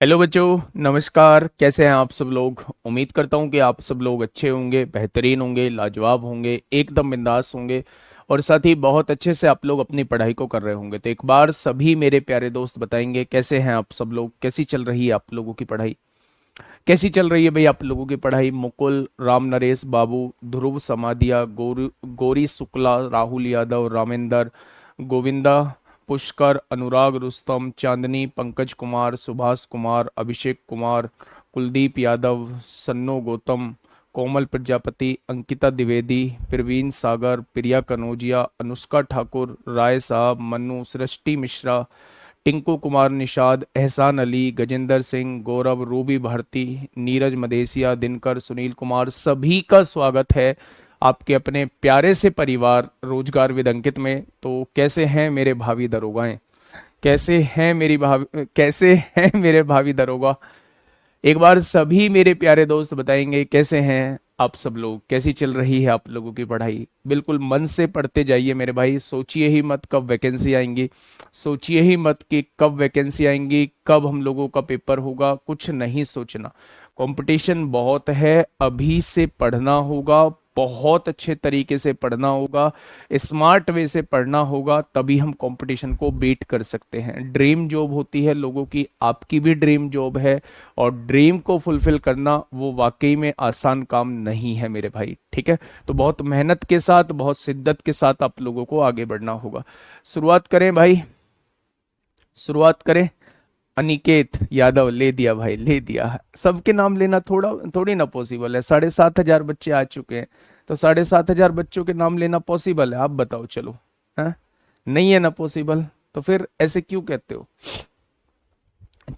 Hello बच्चों, नमस्कार। कैसे हैं आप सब लोग? उम्मीद करता हूं कि आप सब लोग अच्छे होंगे, बेहतरीन होंगे, लाजवाब होंगे, एकदम बिंदास होंगे और साथ ही बहुत अच्छे से आप लोग अपनी पढ़ाई को कर रहे होंगे। तो एक बार सभी मेरे प्यारे दोस्त बताएंगे कैसे हैं आप सब लोग, कैसी चल रही है आप लोगों की पढ़ाई? कैसी चल रही है भाई आप लोगों की पढ़ाई? मुकुल, राम नरेश बाबू, ध्रुव समाधिया, गौरी शुक्ला, राहुल यादव, रामेंद्र, गोविंदा, पुष्कर, अनुराग, रुस्तम, चांदनी, पंकज कुमार, सुभाष कुमार, अभिषेक कुमार, कुलदीप यादव, सन्नो गौतम, कोमल प्रजापति, अंकिता द्विवेदी, प्रवीण सागर, प्रिया कनौजिया, अनुष्का ठाकुर, राय साहब, मन्नू, सृष्टि मिश्रा, टिंकू कुमार निषाद, एहसान अली, गजेंद्र सिंह, गौरव, रूबी भारती, नीरज मदेसिया, दिनकर, सुनील कुमार, सभी का स्वागत है आपके अपने प्यारे से परिवार रोजगार विद अंकित में। तो कैसे हैं मेरे भावी दरोगाएं? कैसे हैं मेरे भावी दरोगा? एक बार सभी मेरे प्यारे दोस्त बताएंगे कैसे हैं आप सब लोग, कैसी चल रही है आप लोगों की पढ़ाई? बिल्कुल मन से पढ़ते जाइए मेरे भाई। सोचिए ही मत कब वैकेंसी आएंगी, सोचिए ही मत कि कब वैकेंसी आएंगी, कब हम लोगों का पेपर होगा, कुछ नहीं सोचना। कंपटीशन बहुत है, अभी से पढ़ना होगा, बहुत अच्छे तरीके से पढ़ना होगा, स्मार्ट वे से पढ़ना होगा, तभी हम कंपटीशन को बीट कर सकते हैं। ड्रीम जॉब होती है लोगों की, आपकी भी ड्रीम जॉब है और ड्रीम को फुलफिल करना वो वाकई में आसान काम नहीं है मेरे भाई। ठीक है, तो बहुत मेहनत के साथ, बहुत शिद्दत के साथ आप लोगों को आगे बढ़ना होगा। शुरुआत करें भाई, शुरुआत करें। अनिकेत यादव, ले दिया भाई, ले दिया। सबके नाम लेना थोड़ा थोड़ी ना पॉसिबल है, 7,500 बच्चे आ चुके हैं, तो 7,500 बच्चों के नाम लेना पॉसिबल है? आप बताओ, चलो। है? नहीं है ना पॉसिबल, तो फिर ऐसे क्यों कहते हो?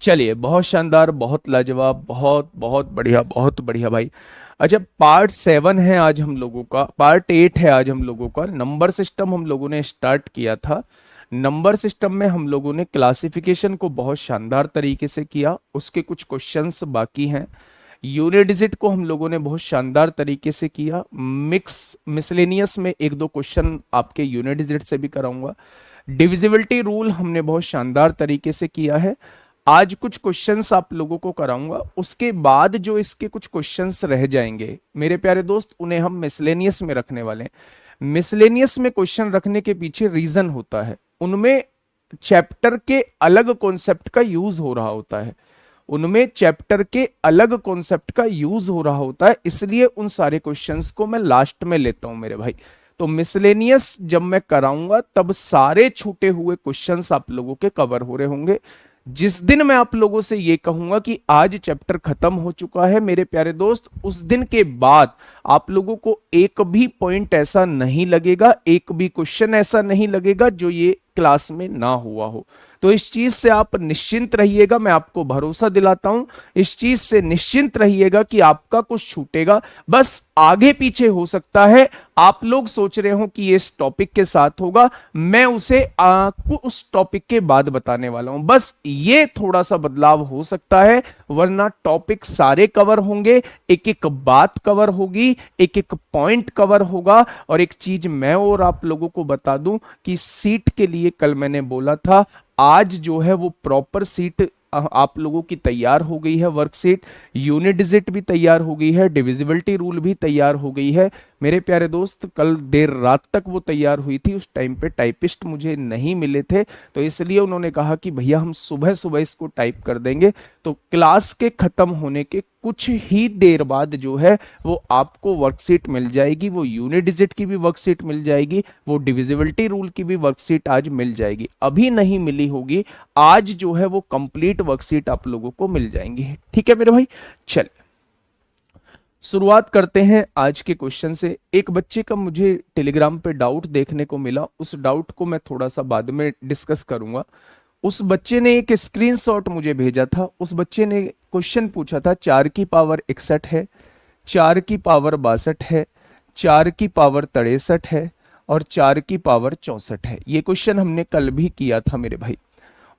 चलिए, बहुत शानदार, बहुत लाजवाब, बहुत बहुत बढ़िया, बहुत बढ़िया भाई। अच्छा, पार्ट 7 है आज हम लोगों का, पार्ट 8 है आज हम लोगों का। नंबर सिस्टम हम लोगों ने स्टार्ट किया था। नंबर सिस्टम में हम लोगों ने क्लासिफिकेशन को बहुत शानदार तरीके से किया, उसके कुछ क्वेश्चंस बाकी हैं। यूनिट डिजिट को हम लोगों ने बहुत शानदार तरीके से किया। मिक्स मिसलेनियस में एक दो क्वेश्चन आपके यूनिट डिजिट से भी कराऊंगा। डिविजिबिलिटी रूल हमने बहुत शानदार तरीके से किया है। आज कुछ क्वेश्चंस आप लोगों को कराऊंगा, उसके बाद जो इसके कुछ क्वेश्चंस रह जाएंगे मेरे प्यारे दोस्त, उन्हें हम मिसलेनियस में रखने वाले हैं। मिसलेनियस में क्वेश्चन रखने के पीछे रीजन होता है, उनमें चैप्टर के अलग कॉन्सेप्ट का यूज हो रहा होता है, उनमें चैप्टर के अलग कॉन्सेप्ट का यूज हो रहा होता है, इसलिए उन सारे क्वेश्चंस को मैं लास्ट में लेता हूं मेरे भाई। तो मिसलेनियस जब मैं कराऊंगा तब सारे छूटे हुए क्वेश्चंस आप लोगों के कवर हो रहे होंगे। जिस दिन मैं आप लोगों से ये कहूंगा कि आज चैप्टर खत्म हो चुका है मेरे प्यारे दोस्त, उस दिन के बाद आप लोगों को एक भी पॉइंट ऐसा नहीं लगेगा, एक भी क्वेश्चन ऐसा नहीं लगेगा जो ये क्लास में ना हुआ हो। तो इस चीज से आप निश्चिंत रहिएगा, मैं आपको भरोसा दिलाता हूं, इस चीज से निश्चिंत रहिएगा कि आपका कुछ छूटेगा बस आगे पीछे हो सकता है। आप लोग सोच रहे हो कि ये इस टॉपिक के साथ होगा, मैं उसे उस टॉपिक के बाद बताने वाला हूं, बस ये थोड़ा सा बदलाव हो सकता है, वरना टॉपिक सारे कवर होंगे, एक एक बात कवर होगी, एक एक पॉइंट कवर होगा। और एक चीज मैं और आप लोगों को बता दूं कि सीट के लिए कल मैंने बोला था, आज जो है वो प्रॉपर सीट आप लोगों की तैयार हो गई है, वर्कशीट, यूनिट डिजिट भी तैयार हो गई है, डिविजिबिलिटी रूल भी तैयार हो गई है मेरे प्यारे दोस्त। कल देर रात तक वो तैयार हुई थी, उस टाइम पे टाइपिस्ट मुझे नहीं मिले थे, तो इसलिए उन्होंने कहा कि भैया हम सुबह सुबह इसको टाइप कर देंगे। तो क्लास के खत्म होने के कुछ ही देर बाद जो है वो आपको वर्कशीट मिल जाएगी, वो यूनिट डिजिट की भी वर्कशीट मिल जाएगी, वो डिविजिबिलिटी रूल की भी वर्कशीट आज मिल जाएगी, अभी नहीं मिली होगी, आज जो है वो कंप्लीट वर्कशीट आप लोगों को मिल जाएंगी। ठीक है मेरे भाई, चल शुरुआत करते हैं आज के क्वेश्चन से। एक बच्चे का मुझे टेलीग्राम पे डाउट देखने को मिला, उस डाउट को मैं थोड़ा सा बाद में डिस्कस करूंगा। उस बच्चे ने एक स्क्रीनशॉट मुझे भेजा था, उस बच्चे ने क्वेश्चन पूछा था, 4 की पावर 61 है, 4 की पावर 62 है, 4 की पावर 63 है और 4 की पावर 64 है। ये क्वेश्चन हमने कल भी किया था मेरे भाई।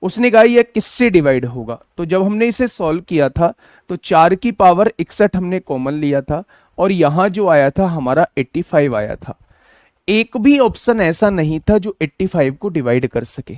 उसने कहा यह किससे डिवाइड होगा, तो जब हमने इसे सॉल्व किया था तो 4 की पावर 61 हमने कॉमन लिया था और यहां जो आया था हमारा 85 आया था। एक भी ऑप्शन ऐसा नहीं था जो 85 को डिवाइड कर सके,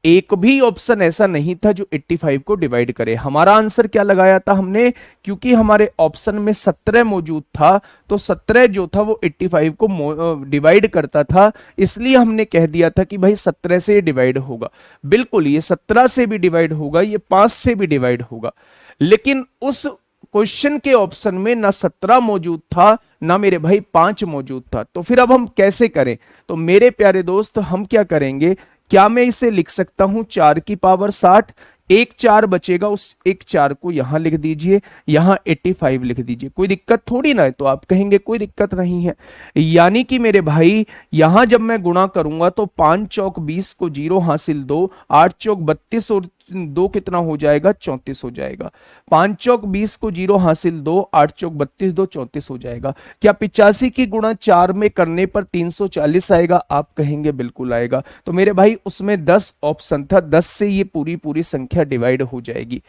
एक भी ऑप्शन ऐसा नहीं था जो 85 को डिवाइड करे। हमारा आंसर क्या लगाया था हमने, क्योंकि हमारे ऑप्शन में 17 मौजूद था, तो 17 जो था वो 85 को डिवाइड करता था, इसलिए हमने कह दिया था कि भाई 17 से डिवाइड होगा। बिल्कुल, ये 17 से भी डिवाइड होगा, ये 5 से भी डिवाइड होगा। लेकिन उस क्वेश्चन के ऑप्शन में ना 17 मौजूद था, ना मेरे भाई 5 मौजूद था। तो फिर अब हम कैसे करें? तो मेरे प्यारे दोस्त हम क्या करेंगे, क्या मैं इसे लिख सकता हूं 4 की पावर 60, एक 4 बचेगा, उस एक 4 को यहां लिख दीजिए, यहां 85 लिख दीजिए, कोई दिक्कत थोड़ी ना है। तो आप कहेंगे कोई दिक्कत नहीं है। यानी कि मेरे भाई यहां जब मैं गुणा करूंगा तो 5 चौक 20 को 0 हासिल 2, 8 चौक 32 और 2 कितना हो जाएगा, 34 हो जाएगा। 5 चौक 20 को 0 हासिल 2, 8 चौक 32, 2 34 हो जाएगा। क्या 85 की गुणा 4 में करने पर 340 आएगा? आप कहेंगे बिल्कुल आएगा। तो मेरे भाई उसमें 10 ऑप्शन था, 10 से ये पूरी पूरी संख्या डिवाइड हो जाएगी,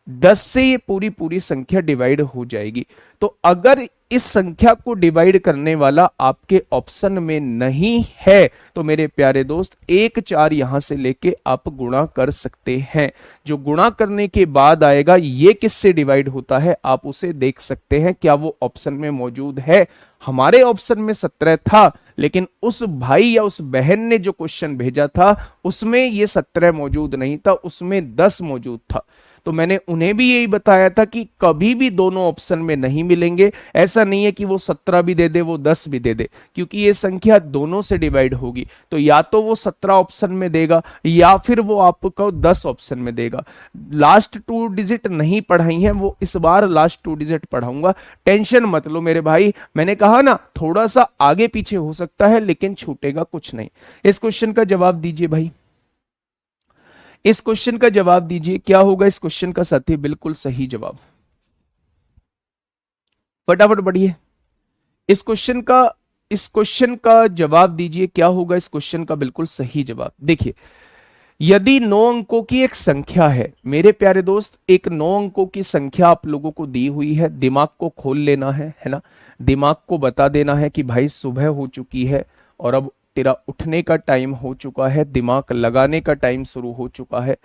10 से ये पूरी पूरी संख्या डिवाइड हो जाएगी। तो अगर इस संख्या को डिवाइड करने वाला आपके ऑप्शन में नहीं है तो मेरे प्यारे दोस्त एक 4 यहां से लेके आप गुणा कर सकते हैं। जो गुणा करने के बाद आएगा ये किससे डिवाइड होता है आप उसे देख सकते हैं, क्या वो ऑप्शन में मौजूद है। हमारे ऑप्शन में 17 था, लेकिन उस भाई या उस बहन ने जो क्वेश्चन भेजा था उसमें ये 17 मौजूद नहीं था, उसमें 10 मौजूद था। तो मैंने उन्हें भी यही बताया था कि कभी भी दोनों ऑप्शन में नहीं मिलेंगे। ऐसा नहीं है कि वो 17 भी दे दे वो 10 भी दे दे, क्योंकि ये संख्या दोनों से डिवाइड होगी। तो या तो वो 17 ऑप्शन में देगा या फिर वो आपको 10 ऑप्शन में देगा। लास्ट 2 डिजिट नहीं पढ़ाई हैं, वो इस बार लास्ट 2 डिजिट पढ़ाऊंगा, टेंशन मत लो मेरे भाई। मैंने कहा ना थोड़ा सा आगे पीछे हो सकता है लेकिन छूटेगा कुछ नहीं। इस क्वेश्चन का जवाब दीजिए भाई, इस क्वेश्चन का जवाब दीजिए, क्या होगा इस क्वेश्चन का साथी? बिल्कुल सही जवाब, फटाफट बढ़िए। इस क्वेश्चन का जवाब दीजिए, क्या होगा इस क्वेश्चन का बिल्कुल सही जवाब? देखिए, यदि 9 अंकों की एक संख्या है मेरे प्यारे दोस्त, एक 9 अंकों की संख्या आप लोगों को दी हुई है, दिमाग को खोल लेना है ना, दिमाग को बता देना है कि भाई सुबह हो चुकी है और अब तेरा उठने का टाइम हो चुका है, दिमाग लगाने का टाइम शुरू हो चुका है।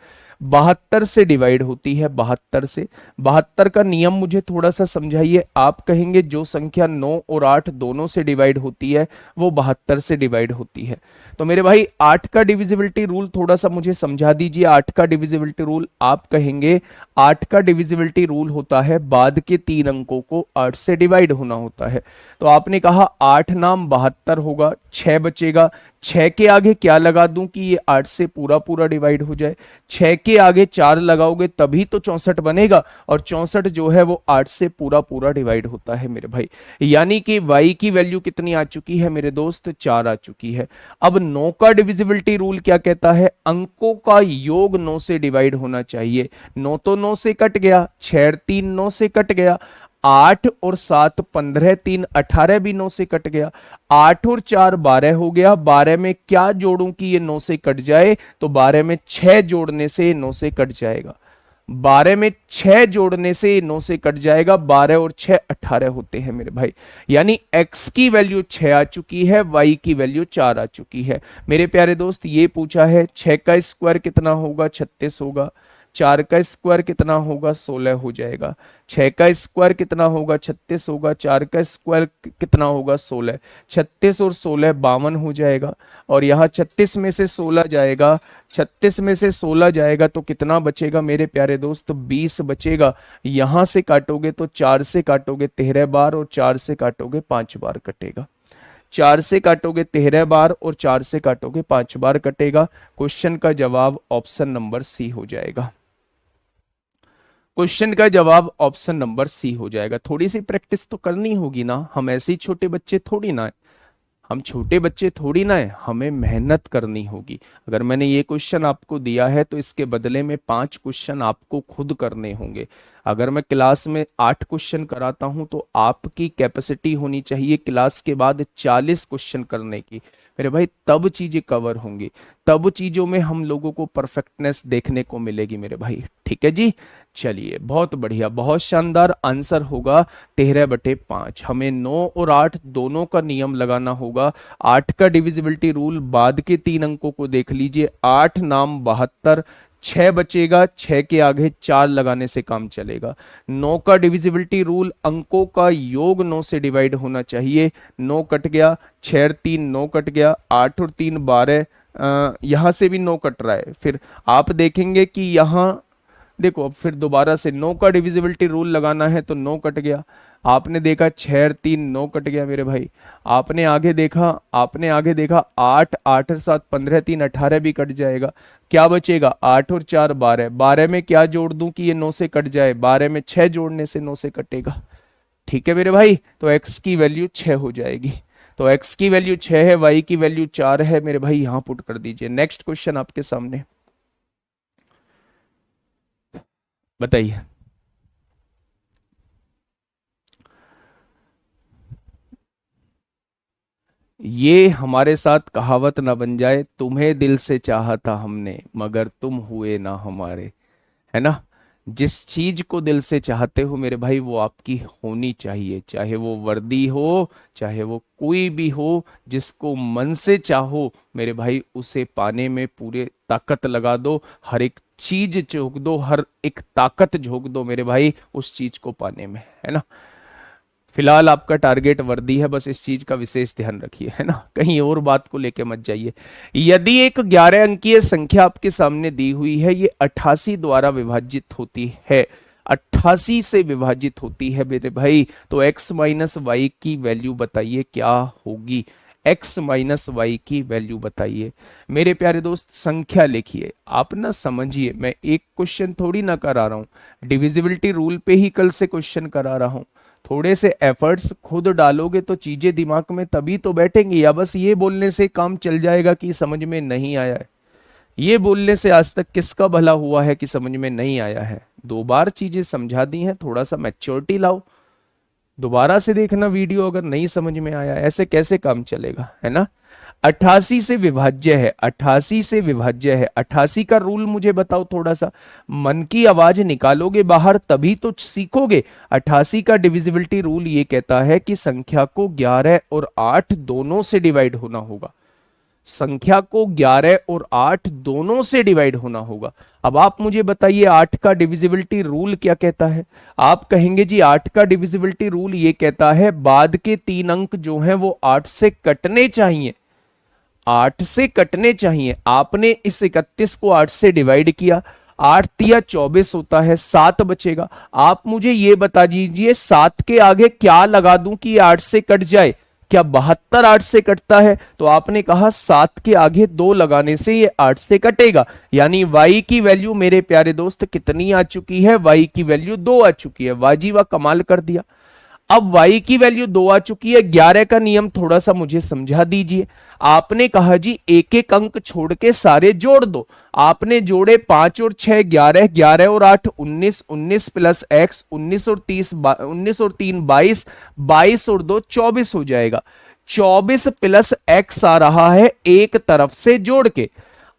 72 से डिवाइड होती है, 72 से। 72 का नियम मुझे थोड़ा सा समझाइए। आप कहेंगे जो संख्या 9 और 8 दोनों से डिवाइड होती है वो 72 से डिवाइड होती है। तो मेरे भाई 8 का डिविजिबिलिटी रूल थोड़ा सा मुझे समझा दीजिए। 8 का डिविजिबिलिटी रूल, आप कहेंगे 8 का डिविजिबिलिटी रूल होता है बाद के 3 अंकों को 8 से डिवाइड होना होता है। तो आपने कहा 8 नाम 72 होगा, 6 बचेगा, 6 के आगे क्या लगा दूं कि ये 8 से पूरा पूरा डिवाइड हो जाए? 6 के आगे 4 लगाओगे तभी तो 64 बनेगा, और 64 जो है वो 8 से पूरा पूरा डिवाइड होता है मेरे भाई। यानी कि y की वैल्यू कितनी आ चुकी है मेरे दोस्त? 4 आ चुकी है। अब 9 का डिविजिबिलिटी रूल क्या कहता है? अंकों का योग 9 से डिवाइड होना चाहिए। 9 तो 9 से कट गया, 6 3 9 से कट गया, 8 और 7 15, 3 18 भी 9 से कट गया, 8 और 4 12 हो गया। 12 में क्या जोड़ूं कि ये 9 से कट जाए? तो 12 में 6 जोड़ने से 9 से कट जाएगा। 12 में 6 जोड़ने से 9 से कट जाएगा। 12 और 6 18 होते हैं मेरे भाई। यानी x की वैल्यू 6 आ चुकी है, y की वैल्यू 4 आ चुकी है। मेरे प्यारे दोस्त ये पूछा है 6 का स्क्वायर कितना होगा? 36 होगा। 4 का स्क्वायर कितना होगा? 16 हो जाएगा। 6 का स्क्वायर कितना होगा? 36 होगा। 4 का स्क्वायर कितना होगा? 16। 36 और 16 52 हो जाएगा। और यहाँ 36 में से 16 जाएगा, 36 में से 16 जाएगा तो कितना बचेगा मेरे प्यारे दोस्त? 20 बचेगा। यहां से काटोगे तो 4 से काटोगे 13 बार और 4 से काटोगे 5 बार कटेगा। 4 से काटोगे 13 बार और 4 से काटोगे 5 बार कटेगा। क्वेश्चन का जवाब ऑप्शन नंबर सी हो जाएगा। क्वेश्चन का जवाब ऑप्शन नंबर सी हो जाएगा। थोड़ी सी प्रैक्टिस तो करनी होगी ना, हम ऐसे ही छोटे बच्चे थोड़ी ना है, हम छोटे बच्चे थोड़ी ना है, हमें मेहनत करनी होगी। अगर मैंने ये क्वेश्चन आपको दिया है तो इसके बदले में 5 क्वेश्चन आपको खुद करने होंगे। अगर मैं क्लास में 8 क्वेश्चन कराता हूं तो आपकी कैपेसिटी होनी चाहिए क्लास के बाद 40 क्वेश्चन करने की मेरे भाई, तब चीजें कवर होंगी, तब चीजों में हम लोगों को परफेक्टनेस देखने को मिलेगी मेरे भाई। ठीक है जी, चलिए बहुत बढ़िया, बहुत शानदार। आंसर होगा 13/5। हमें 9 और 8 दोनों का नियम लगाना होगा। 8 का डिविजिबिलिटी रूल, बाद के 3 अंकों को देख लीजिए, 8 नाम 72, 6 बचेगा, 6 के आगे 4 लगाने से काम चलेगा। 9 का डिविजिबिलिटी रूल, अंकों का योग 9 से डिवाइड होना चाहिए, 9 कट गया, 6 और 3 9 कट गया, 8 और 3 12, यहां से भी 9 कट रहा है। फिर आप देखेंगे कि यहां देखो, अब फिर दोबारा से 9 का डिविजिबिलिटी रूल लगाना है तो 9 कट गया। आपने देखा 6 और 3 9 कट गया मेरे भाई। आपने आगे देखा 8, 8 और 7 15, 3 18 भी कट जाएगा। क्या बचेगा? 8 और 4 12। 12 में क्या जोड़ दूं कि ये 9 से कट जाए? 12 में 6 जोड़ने से 9 से कटेगा। ठीक है मेरे भाई, तो x की वैल्यू 6 हो जाएगी। तो x की वैल्यू 6 है, y की वैल्यू 4 है मेरे भाई, यहां पुट कर दीजिए। नेक्स्ट क्वेश्चन आपके सामने, बताइए। ये हमारे साथ कहावत ना बन जाए, तुम्हें दिल से चाहा था हमने मगर तुम हुए ना हमारे, है ना। जिस चीज को दिल से चाहते हो मेरे भाई वो आपकी होनी चाहिए, चाहे वो वर्दी हो, चाहे वो कोई भी हो। जिसको मन से चाहो मेरे भाई उसे पाने में पूरे ताकत लगा दो, हर एक चीज झोंक दो, हर एक ताकत झोंक दो मेरे भाई उस चीज को पाने में, है ना। फिलहाल आपका टारगेट वर्दी है, बस इस चीज का विशेष ध्यान रखिए, है ना, कहीं और बात को लेके मत जाइए। यदि एक 11 अंकीय संख्या आपके सामने दी हुई है, ये 88 द्वारा विभाजित होती है, 88 से विभाजित होती है मेरे भाई, तो x माइनस वाई की वैल्यू बताइए क्या होगी। x माइनस वाई की वैल्यू बताइए मेरे प्यारे दोस्त। संख्या लिखिए, आप ना समझिए, मैं एक क्वेश्चन थोड़ी ना करा रहा हूं, डिविजिबिलिटी रूल पे ही कल से क्वेश्चन करा रहा हूं। थोड़े से एफर्ट्स खुद डालोगे तो चीजें दिमाग में तभी तो बैठेंगी, या बस ये बोलने से काम चल जाएगा कि समझ में नहीं आया है। ये बोलने से आज तक किसका भला हुआ है कि समझ में नहीं आया है? 2 बार चीजें समझा दी हैं, थोड़ा सा मैच्योरिटी लाओ, दोबारा से देखना वीडियो अगर नहीं समझ में आया, ऐसे कैसे काम चलेगा, है ना। 88 से विभाज्य है, 88 से विभाज्य है। 88 का रूल मुझे बताओ थोड़ा सा, मन की आवाज निकालोगे बाहर तभी तो सीखोगे। 88 का डिविजिबिलिटी रूल ये कहता है कि संख्या को 11 और 8 दोनों से डिवाइड होना होगा। संख्या को 11 और 8 दोनों से डिवाइड होना होगा। अब आप मुझे बताइए 8 का डिविजिबिलिटी रूल क्या कहता है। आप कहेंगे जी 8 का डिविजिबिलिटी रूल ये कहता है बाद के 3 अंक जो हैं वो 8 से कटने चाहिए, 8 से कटने चाहिए। आपने इस 31 को 8 से डिवाइड किया, 8 तिया 24 होता है, 7 बचेगा। आप मुझे ये बता दीजिए 7 के आगे क्या लगा दूं कि 8 से कट जाए। क्या 72 8 से कटता है? तो आपने कहा 7 के आगे 2 लगाने से ये 8 से कटेगा, यानी y की वैल्यू मेरे प्यारे दोस्त कितनी आ चुकी है? y की वैल्यू 2 आ चुकी है। वाजीवा कमाल कर दिया। अब y की वैल्यू 2 आ चुकी है। 11 का नियम थोड़ा सा मुझे समझा दीजिए। आपने कहा जी एक एक अंक छोड़ के सारे जोड़ दो। आपने जोड़े 5 और 6 11, 11 और 8 19, 19 प्लस x 19 और 30 19 और 3 22, 22 और 2 24 हो जाएगा। 24 प्लस x आ रहा है एक तरफ से जोड़ के।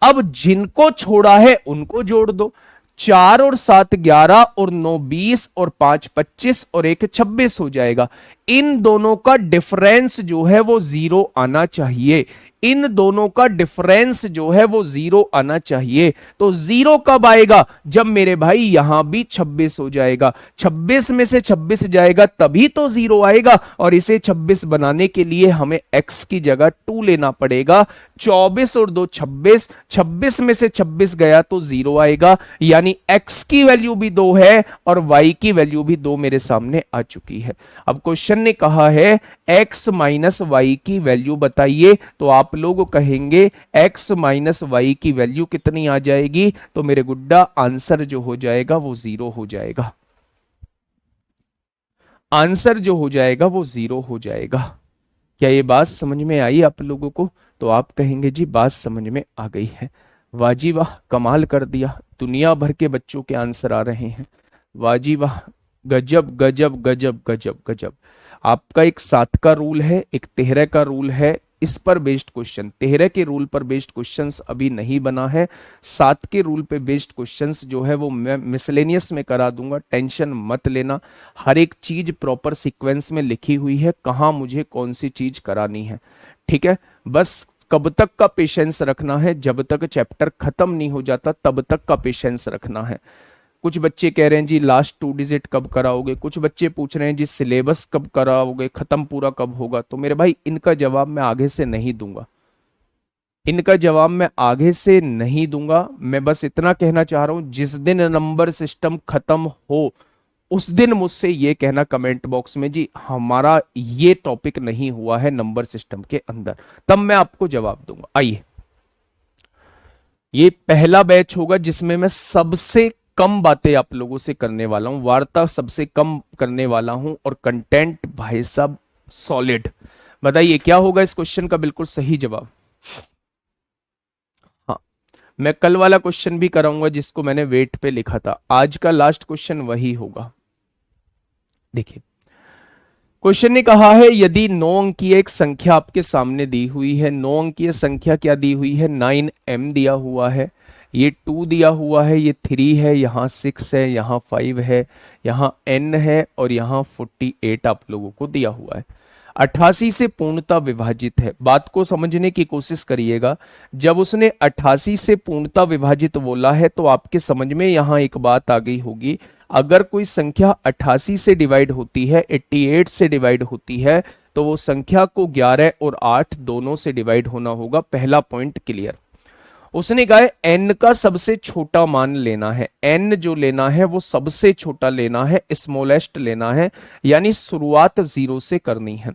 अब जिनको छोड़ा है उनको जोड़ दो। 4 और 7 11 और 9 20 और 5 25 और 1 26 हो जाएगा। इन दोनों का डिफरेंस जो है वो 0 आना चाहिए। इन दोनों का डिफरेंस जो है वो 0 आना चाहिए। तो 0 कब आएगा? जब मेरे भाई यहां भी 26 हो जाएगा। 26 में से 26 जाएगा तभी तो 0 आएगा। और इसे 26 बनाने के लिए हमें x की जगह 2 लेना पड़ेगा। 24 और 2 26, 26 में से 26 गया तो 0 आएगा, यानी x की वैल्यू भी 2 है और y की वैल्यू भी 2 मेरे सामने आ चुकी है। अब क्वेश्चन ने कहा है x माइनस वाई की वैल्यू बताइए, तो आप लोग कहेंगे x माइनस वाई की वैल्यू कितनी आ जाएगी? तो मेरे गुड्डा आंसर जो हो जाएगा वो 0 हो जाएगा। आंसर जो हो जाएगा वो 0 हो जाएगा। क्या ये बात समझ में आई आप लोगों को? तो आप कहेंगे जी बात समझ में आ गई है। वाह जी वाह, कमाल कर दिया। दुनिया भर के बच्चों के आंसर आ रहे हैं। वाह जी वाह, गजब गजब गजब गजब गजब। आपका एक 7 का रूल है, एक 13 का रूल है, इस पर बेस्ड क्वेश्चन, 13 के रूल पर बेस्ड क्वेश्चंस अभी नहीं बना है। 7 के रूल पे बेस्ड क्वेश्चंस जो है वो मैं मिसलेनियस में करा दूंगा, टेंशन मत लेना। हर एक चीज प्रॉपर सीक्वेंस में लिखी हुई है, कहाँ मुझे कौन सी चीज करानी है, ठीक है। बस कब तक का पेशेंस रखना है, जब तक चैप्टर खत्म नहीं हो जाता तब तक का पेशेंस रखना है। कुछ बच्चे कह रहे हैं जी लास्ट 2 डिजिट कब कराओगे, कुछ बच्चे पूछ रहे हैं जी सिलेबस कब कराओगे, खत्म पूरा कब होगा। तो मेरे भाई इनका जवाब मैं आगे से नहीं दूंगा, इनका जवाब मैं आगे से नहीं दूंगा। मैं बस इतना कहना चाह रहा हूं, जिस दिन नंबर सिस्टम खत्म हो उस दिन मुझसे ये कहना कमेंट बॉक्स में जी हमारा ये टॉपिक नहीं हुआ है नंबर सिस्टम के अंदर, तब मैं आपको जवाब दूंगा। आइए, ये पहला बैच होगा जिसमें मैं सबसे कम बातें आप लोगों से करने वाला हूं, वार्ता सबसे कम करने वाला हूं, और कंटेंट भाई साहब सॉलिड। बताइए क्या होगा इस क्वेश्चन का बिल्कुल सही जवाब। हाँ, मैं कल वाला क्वेश्चन भी कराऊंगा जिसको मैंने वेट पे लिखा था, आज का लास्ट क्वेश्चन वही होगा। देखिए, क्वेश्चन ने कहा है यदि 9 अंकीय एक संख्या आपके सामने दी हुई है, 9 अंकीय संख्या क्या दी हुई है, 9m दिया हुआ है, ये 2 दिया हुआ है, ये 3 है, यहाँ 6 है, यहाँ 5 है, यहाँ n है, और यहाँ 48 आप लोगों को दिया हुआ है। 88 से पूर्णता विभाजित है। बात को समझने की कोशिश करिएगा, जब उसने 88 से पूर्णता विभाजित बोला है तो आपके समझ में यहां एक बात आ गई होगी, अगर कोई संख्या 88 से डिवाइड होती है, 88 से डिवाइड होती है, तो वो संख्या को 11 और 8 दोनों से डिवाइड होना होगा। पहला पॉइंट क्लियर। उसने कहा है n का सबसे छोटा मान लेना है, n जो लेना है वो सबसे छोटा लेना है, स्मॉलेस्ट लेना है, यानी शुरुआत 0 से करनी है।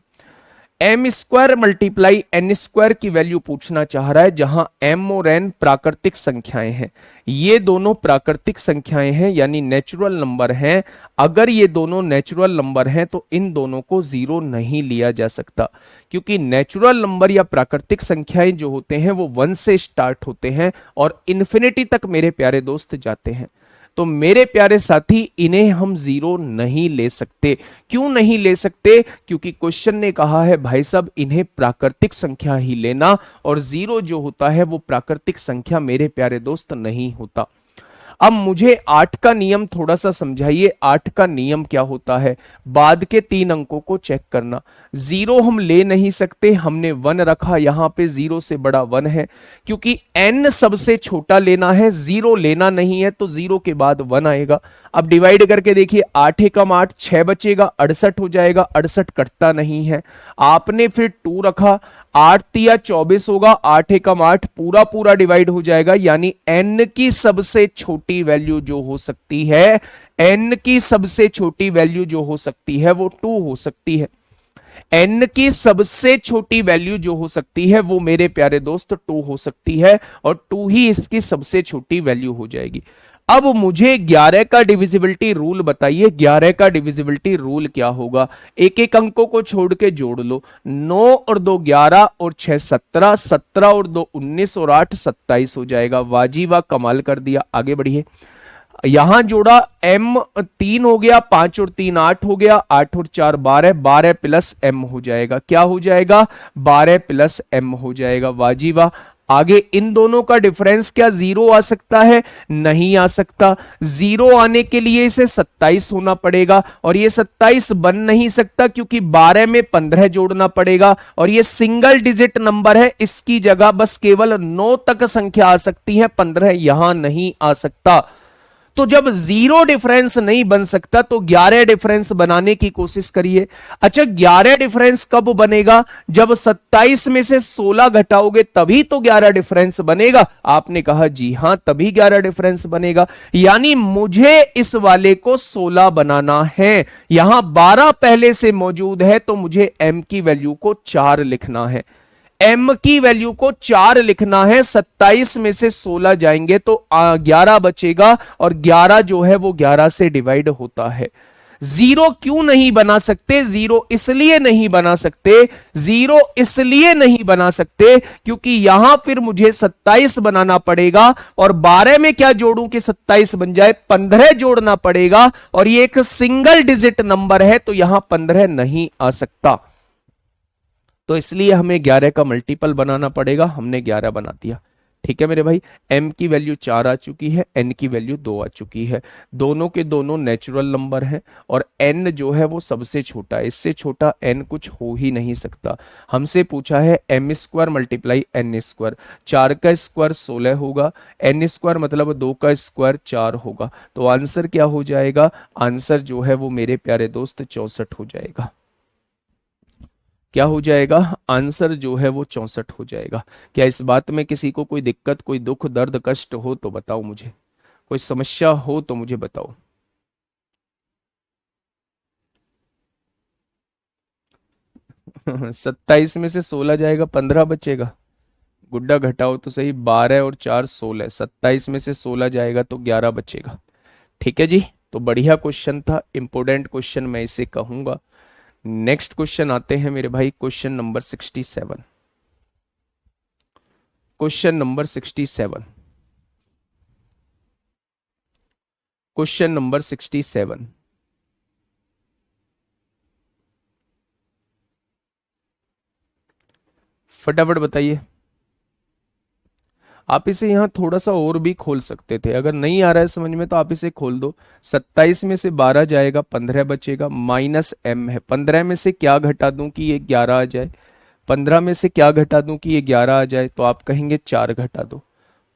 M square multiply N square की वैल्यू पूछना चाह रहा है, जहां m और n प्राकृतिक संख्याएं हैं, ये दोनों प्राकृतिक संख्याएं हैं यानी नेचुरल नंबर हैं। अगर ये दोनों नेचुरल नंबर हैं तो इन दोनों को 0 नहीं लिया जा सकता, क्योंकि नेचुरल नंबर या प्राकृतिक संख्याएं जो होते हैं वो 1 से स्टार्ट होते हैं और इन्फिनिटी तक मेरे प्यारे दोस्त जाते हैं। तो मेरे प्यारे साथी, इन्हें हम 0 नहीं ले सकते। क्यों नहीं ले सकते? क्योंकि क्वेश्चन ने कहा है भाई साहब इन्हें प्राकृतिक संख्या ही लेना, और 0 जो होता है वो प्राकृतिक संख्या मेरे प्यारे दोस्त नहीं होता। अब मुझे 8 का नियम थोड़ा सा समझाइए, 8 का नियम क्या होता है? बाद के 3 अंकों को चेक करना। 0 हम ले नहीं सकते, हमने 1 रखा, यहां पे 0 से बड़ा 1 है, क्योंकि n सबसे छोटा लेना है, 0 लेना नहीं है, तो 0 के बाद 1 आएगा। अब डिवाइड करके देखिए, 8 एकम 8, 6 बचेगा, 68 हो जाएगा, 68 कटता नहीं है। आपने फिर 2 रखा, 8 तिया 24 होगा, 8 एकम 8, पूरा पूरा डिवाइड हो जाएगा, यानी n की सबसे छोटी वैल्यू जो हो सकती है, n की सबसे छोटी वैल्यू जो हो सकती है वो 2 हो सकती है। n की सबसे छोटी वैल्यू जो हो सकती है वो मेरे प्यारे दोस्त 2 हो सकती है, और 2 ही इसकी सबसे छोटी वैल्यू हो जाएगी। अब मुझे 11 का डिविजिबिलिटी रूल बताइए, 11 का डिविजिबिलिटी रूल क्या होगा? एक एक अंकों को छोड़ के जोड़ लो, 9 और 2 11 और 6 17, 17 और 2 19 और 8 27 हो जाएगा। वाजीवा, कमाल कर दिया। आगे बढ़िए, यहां जोड़ा m 3 हो गया, 5 और 3 8 हो गया, 8 और 4 12, 12 प्लस m हो जाएगा। क्या हो जाएगा? 12 प्लस m हो जाएगा। वाजीवा। आगे इन दोनों का डिफरेंस क्या 0 आ सकता है? नहीं आ सकता। 0 आने के लिए इसे 27 होना पड़ेगा, और ये 27 बन नहीं सकता क्योंकि 12 में 15 जोड़ना पड़ेगा, और ये सिंगल डिजिट नंबर है, इसकी जगह बस केवल 9 तक संख्या आ सकती है, 15 यहां नहीं आ सकता। तो जब 0 डिफरेंस नहीं बन सकता तो 11 डिफरेंस बनाने की कोशिश करिए। अच्छा, 11 डिफरेंस कब बनेगा? जब 27 में से 16 घटाओगे तभी तो 11 डिफरेंस बनेगा। आपने कहा जी हां, तभी 11 डिफरेंस बनेगा, यानी मुझे इस वाले को 16 बनाना है। यहां 12 पहले से मौजूद है तो मुझे m की वैल्यू को 4 लिखना है, m की वैल्यू को 4 लिखना है। 27 में से 16 जाएंगे तो 11 बचेगा, और 11 जो है वो 11 से डिवाइड होता है। जीरो क्यों नहीं बना सकते? जीरो इसलिए नहीं बना सकते, जीरो इसलिए नहीं बना सकते क्योंकि यहां फिर मुझे 27 बनाना पड़ेगा, और 12 में क्या जोड़ूं कि 27 बन जाए? 15 जोड़ना पड़ेगा, और ये एक सिंगल डिजिट नंबर है तो यहां 15 नहीं आ सकता। तो इसलिए हमें 11 का मल्टीपल बनाना पड़ेगा। हमने 11 बना दिया। ठीक है मेरे भाई, m की वैल्यू 4 आ चुकी है, n की वैल्यू 2 आ चुकी है। दोनों के दोनों नेचुरल नंबर हैं, और n जो है वो सबसे छोटा है, इससे छोटा n कुछ हो ही नहीं सकता। हमसे पूछा है m square multiply n square, 4 का स्क्वायर 16 होगा, n स्क्वायर मतलब 2 का स्क्वायर 4 होगा। तो आंसर क्या हो जाएगा? आंसर जो है वो मेरे प्यारे दोस्त 64 हो जाएगा। क्या हो जाएगा? आंसर जो है वो 64 हो जाएगा। क्या इस बात में किसी को कोई दिक्कत, कोई दुख दर्द कष्ट हो तो बताओ मुझे, कोई समस्या हो तो मुझे बताओ। सत्ताईस में से 16 जाएगा, 15 बचेगा। गुड्डा घटाओ तो सही, 12 और 4 16, 27 में से 16 जाएगा तो 11 बचेगा। ठीक है जी, तो बढ़िया क्वेश्चन था, इंपोर्टेंट क्वेश्चन मैं इसे कहूंगा। नेक्स्ट क्वेश्चन आते हैं मेरे भाई, question number 67। Question number 67, question number 67। फटाफट बताइए। आप इसे यहां थोड़ा सा और भी खोल सकते थे, अगर नहीं आ रहा है समझ में तो आप इसे खोल दो। 27 में से 12 जाएगा, 15 बचेगा, माइनस m है। 15 में से क्या घटा दूं कि ये 11 आ जाए? 15 में से क्या घटा दूं कि ये 11 आ जाए? तो आप कहेंगे 4 घटा दो।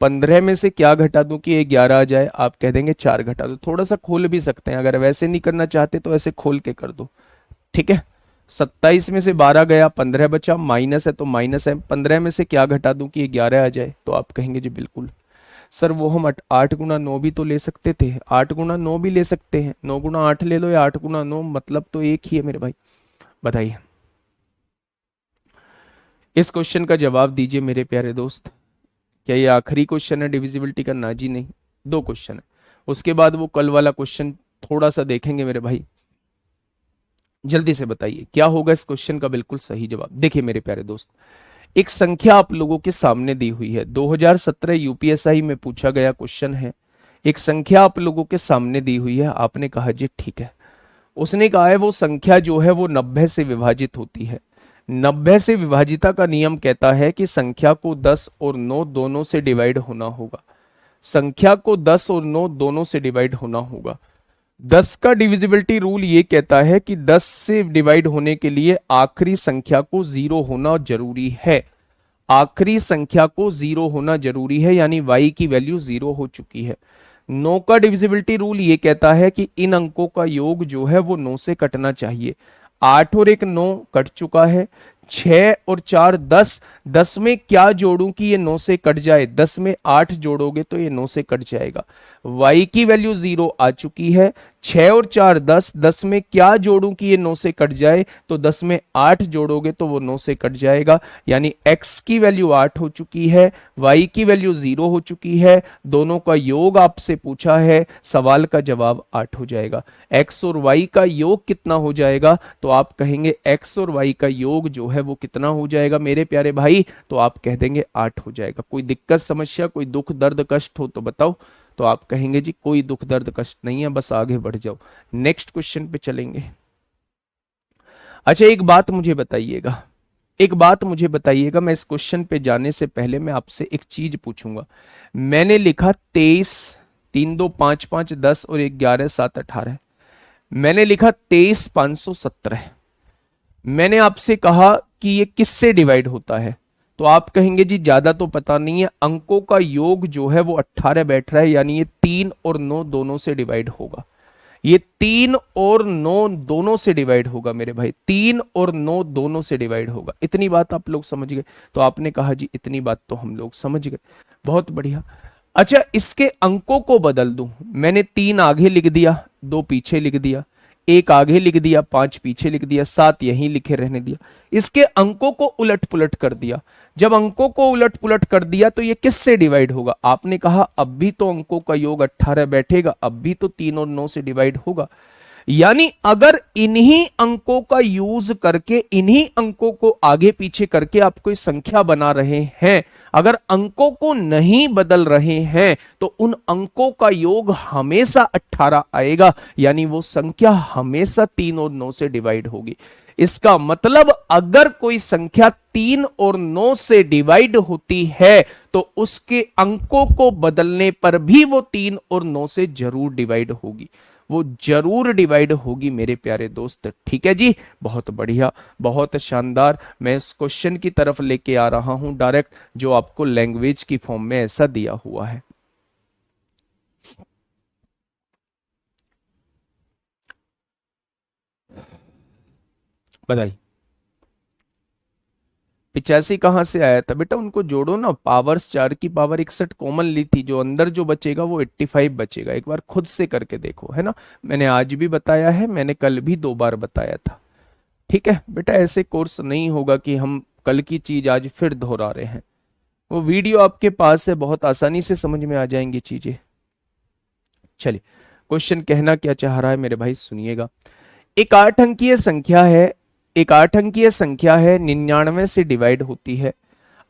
15 में से क्या घटा दूं कि ये 11 आ जाए? आप कह देंगे 4 घटा दो। थोड़ा सा खोल भी सकते हैं, अगर वैसे नहीं करना चाहते तो ऐसे खोल के कर दो। ठीक है, 27 में से 12 गया, 15 बचा, माइनस है तो माइनस है। 15 में से क्या घटा दूं कि ये 11 आ जाए? तो आप कहेंगे जी बिल्कुल सर, वो हम 8 गुना 9 भी तो ले सकते थे, 8 गुना 9 भी ले सकते हैं, 9 गुना 8 ले लो या 8 गुना 9, मतलब तो एक ही है मेरे भाई। बताइए, इस क्वेश्चन का जवाब दीजिए मेरे प्यारे दोस्त। क्या ये आखिरी क्वेश्चन है डिविजिबिलिटी का? ना जी नहीं, 2 क्वेश्चन है, उसके बाद वो कल वाला क्वेश्चन थोड़ा सा देखेंगे मेरे भाई। जल्दी से बताइए क्या होगा इस क्वेश्चन का बिल्कुल सही जवाब। देखिए मेरे प्यारे दोस्त, एक संख्या आप लोगों के सामने दी हुई है, 2017 यूपीएसआई में पूछा गया क्वेश्चन है। एक संख्या आप लोगों के सामने दी हुई है, आपने कहा जी ठीक है। उसने कहा है वो संख्या जो है वो 90 से विभाजित होती है। 90 से विभाजिता का नियम कहता है कि संख्या को 10 और 9 दोनों से डिवाइड होना होगा। संख्या को 10 और 9 दोनों से डिवाइड होना होगा। 10 का डिविजिबिलिटी रूल ये कहता है कि 10 से डिवाइड होने के लिए आखिरी संख्या को 0 होना जरूरी है। आखिरी संख्या को 0 होना जरूरी है, यानी y की वैल्यू 0 हो चुकी है। 9 का डिविजिबिलिटी रूल ये कहता है कि इन अंकों का योग जो है वो 9 से कटना चाहिए। 8 और 1 9 कट चुका है। 6 और 4 10, 10 में क्या जोड़ूं कि ये 9 से कट जाए? 10 में 8 जोड़ोगे तो ये 9 से कट जाएगा। y की वैल्यू 0 आ चुकी है। 6 और 4 10, 10 में क्या जोड़ूं कि ये 9 से कट जाए? तो 10 में 8 जोड़ोगे तो वो 9 से कट जाएगा, यानी x की वैल्यू 8 हो चुकी है, y की वैल्यू 0 हो चुकी है। दोनों का योग आपसे पूछा है, सवाल का जवाब 8 हो जाएगा। x और y का योग कितना हो जाएगा? तो आप कहेंगे x और y का योग जो है वो कितना हो जाएगा मेरे प्यारे भाई? तो आप कह देंगे 8 हो जाएगा। कोई दिक्कत समस्या, कोई दुख दर्द कष्ट हो तो बताओ। तो आप कहेंगे जी कोई दुख दर्द कष्ट नहीं है, बस आगे बढ़ जाओ। नेक्स्ट क्वेश्चन पे चलेंगे। अच्छा एक बात मुझे बताइएगा, एक बात मुझे बताइएगा, मैं इस क्वेश्चन पे जाने से पहले मैं आपसे एक चीज पूछूंगा। मैंने लिखा 23, 3 2 5 5 10 और 11 7 18। मैंने लिखा 23 517। मैंने आपसे कहा कि ये किससे डिवाइड होता है? तो आप कहेंगे जी ज्यादा तो पता नहीं है, अंकों का योग जो है वो 18 बैठ रहा है, यानी ये 3 और 9 दोनों से डिवाइड होगा। ये 3 और 9 दोनों से डिवाइड होगा मेरे भाई, 3 और 9 दोनों से डिवाइड होगा। इतनी बात आप लोग समझ गए? तो आपने कहा जी इतनी बात तो हम लोग समझ गए, बहुत बढ़िया। अच्छा इसके अंकों को बदल दूं, मैंने 3 आगे लिख दिया, 2 पीछे लिख दिया, 1 आगे लिख दिया, 5 पीछे लिख दिया, 7 यहीं लिखे रहने दिया। इसके अंकों को उलट पुलट कर दिया। जब अंकों को उलट पुलट कर दिया तो ये किससे डिवाइड होगा? आपने कहा अब भी तो अंकों का योग 18 बैठेगा, अब भी तो 3 और 9 से डिवाइड होगा। यानी अगर इन्हीं अंकों का यूज करके, इन्हीं अंकों को आगे पीछे करके आप कोई संख्या बना रहे हैं, अगर अंकों को नहीं बदल रहे हैं, तो उन अंकों का योग हमेशा 18 आएगा, यानी वो संख्या हमेशा 3 और 9 से डिवाइड होगी। इसका मतलब अगर कोई संख्या 3 और 9 से डिवाइड होती है तो उसके अंकों को बदलने पर भी वो 3 और 9 से जरूर डिवाइड होगी, वो जरूर डिवाइड होगी मेरे प्यारे दोस्त। ठीक है जी, बहुत बढ़िया, बहुत शानदार। मैं इस क्वेश्चन की तरफ लेके आ रहा हूं डायरेक्ट, जो आपको लैंग्वेज की फॉर्म में ऐसा दिया हुआ है। बताइए 85 कहां से आया था बेटा? उनको जोड़ो ना, पावर्स 4 की पावर 61 कॉमन ली थी, जो अंदर जो बचेगा वो 85 बचेगा। एक बार खुद से करके देखो, है ना। मैंने आज भी बताया है, मैंने कल भी 2 बार बताया था। ठीक है बेटा, ऐसे कोर्स नहीं होगा कि हम कल की चीज आज फिर दोहरा रहे हैं। वो वीडियो आपके पास है, बहुत आसानी से समझ में आ जाएंगी चीजें। चलिए, क्वेश्चन कहना क्या चाह रहा है मेरे भाई, सुनिएगा। एक 8 अंकीय संख्या है, एक 8 अंकीय संख्या है, 99 से डिवाइड होती है।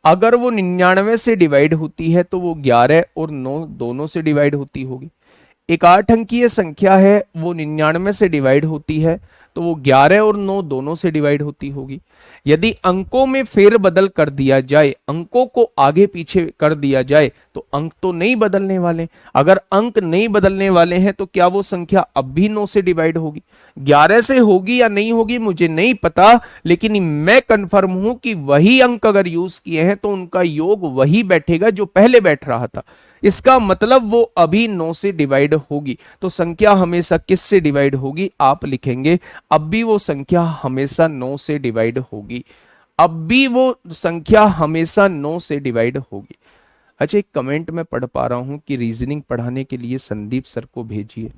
अगर वो 99 से डिवाइड होती है तो वो 11 और 9 दोनों से डिवाइड होती होगी। एक 8 अंकीय संख्या है, वो 99 से डिवाइड होती है तो वो 11 और 9 दोनों से डिवाइड होती होगी। यदि अंकों में फेरबदल कर दिया जाए, अंकों को आगे पीछे कर दिया जाए, तो अंक तो नहीं बदलने वाले। अगर अंक नहीं बदलने वाले हैं तो क्या वो संख्या अब भी 9 से डिवाइड होगी? 11 से होगी या नहीं होगी मुझे नहीं पता, लेकिन मैं कंफर्म हूं कि वही अंक अगर यूज किए हैं तो उनका योग वही बैठेगा जो पहले बैठ रहा था। इसका मतलब वो अभी 9 से डिवाइड होगी। तो संख्या हमेशा किस से डिवाइड होगी? आप लिखेंगे अब भी वो संख्या हमेशा 9 से डिवाइड होगी, अब भी वो संख्या हमेशा 9 से डिवाइड होगी। अच्छा, एक कमेंट में पढ़ पा रहा हूं कि रीजनिंग पढ़ाने के लिए संदीप सर को भेजिए।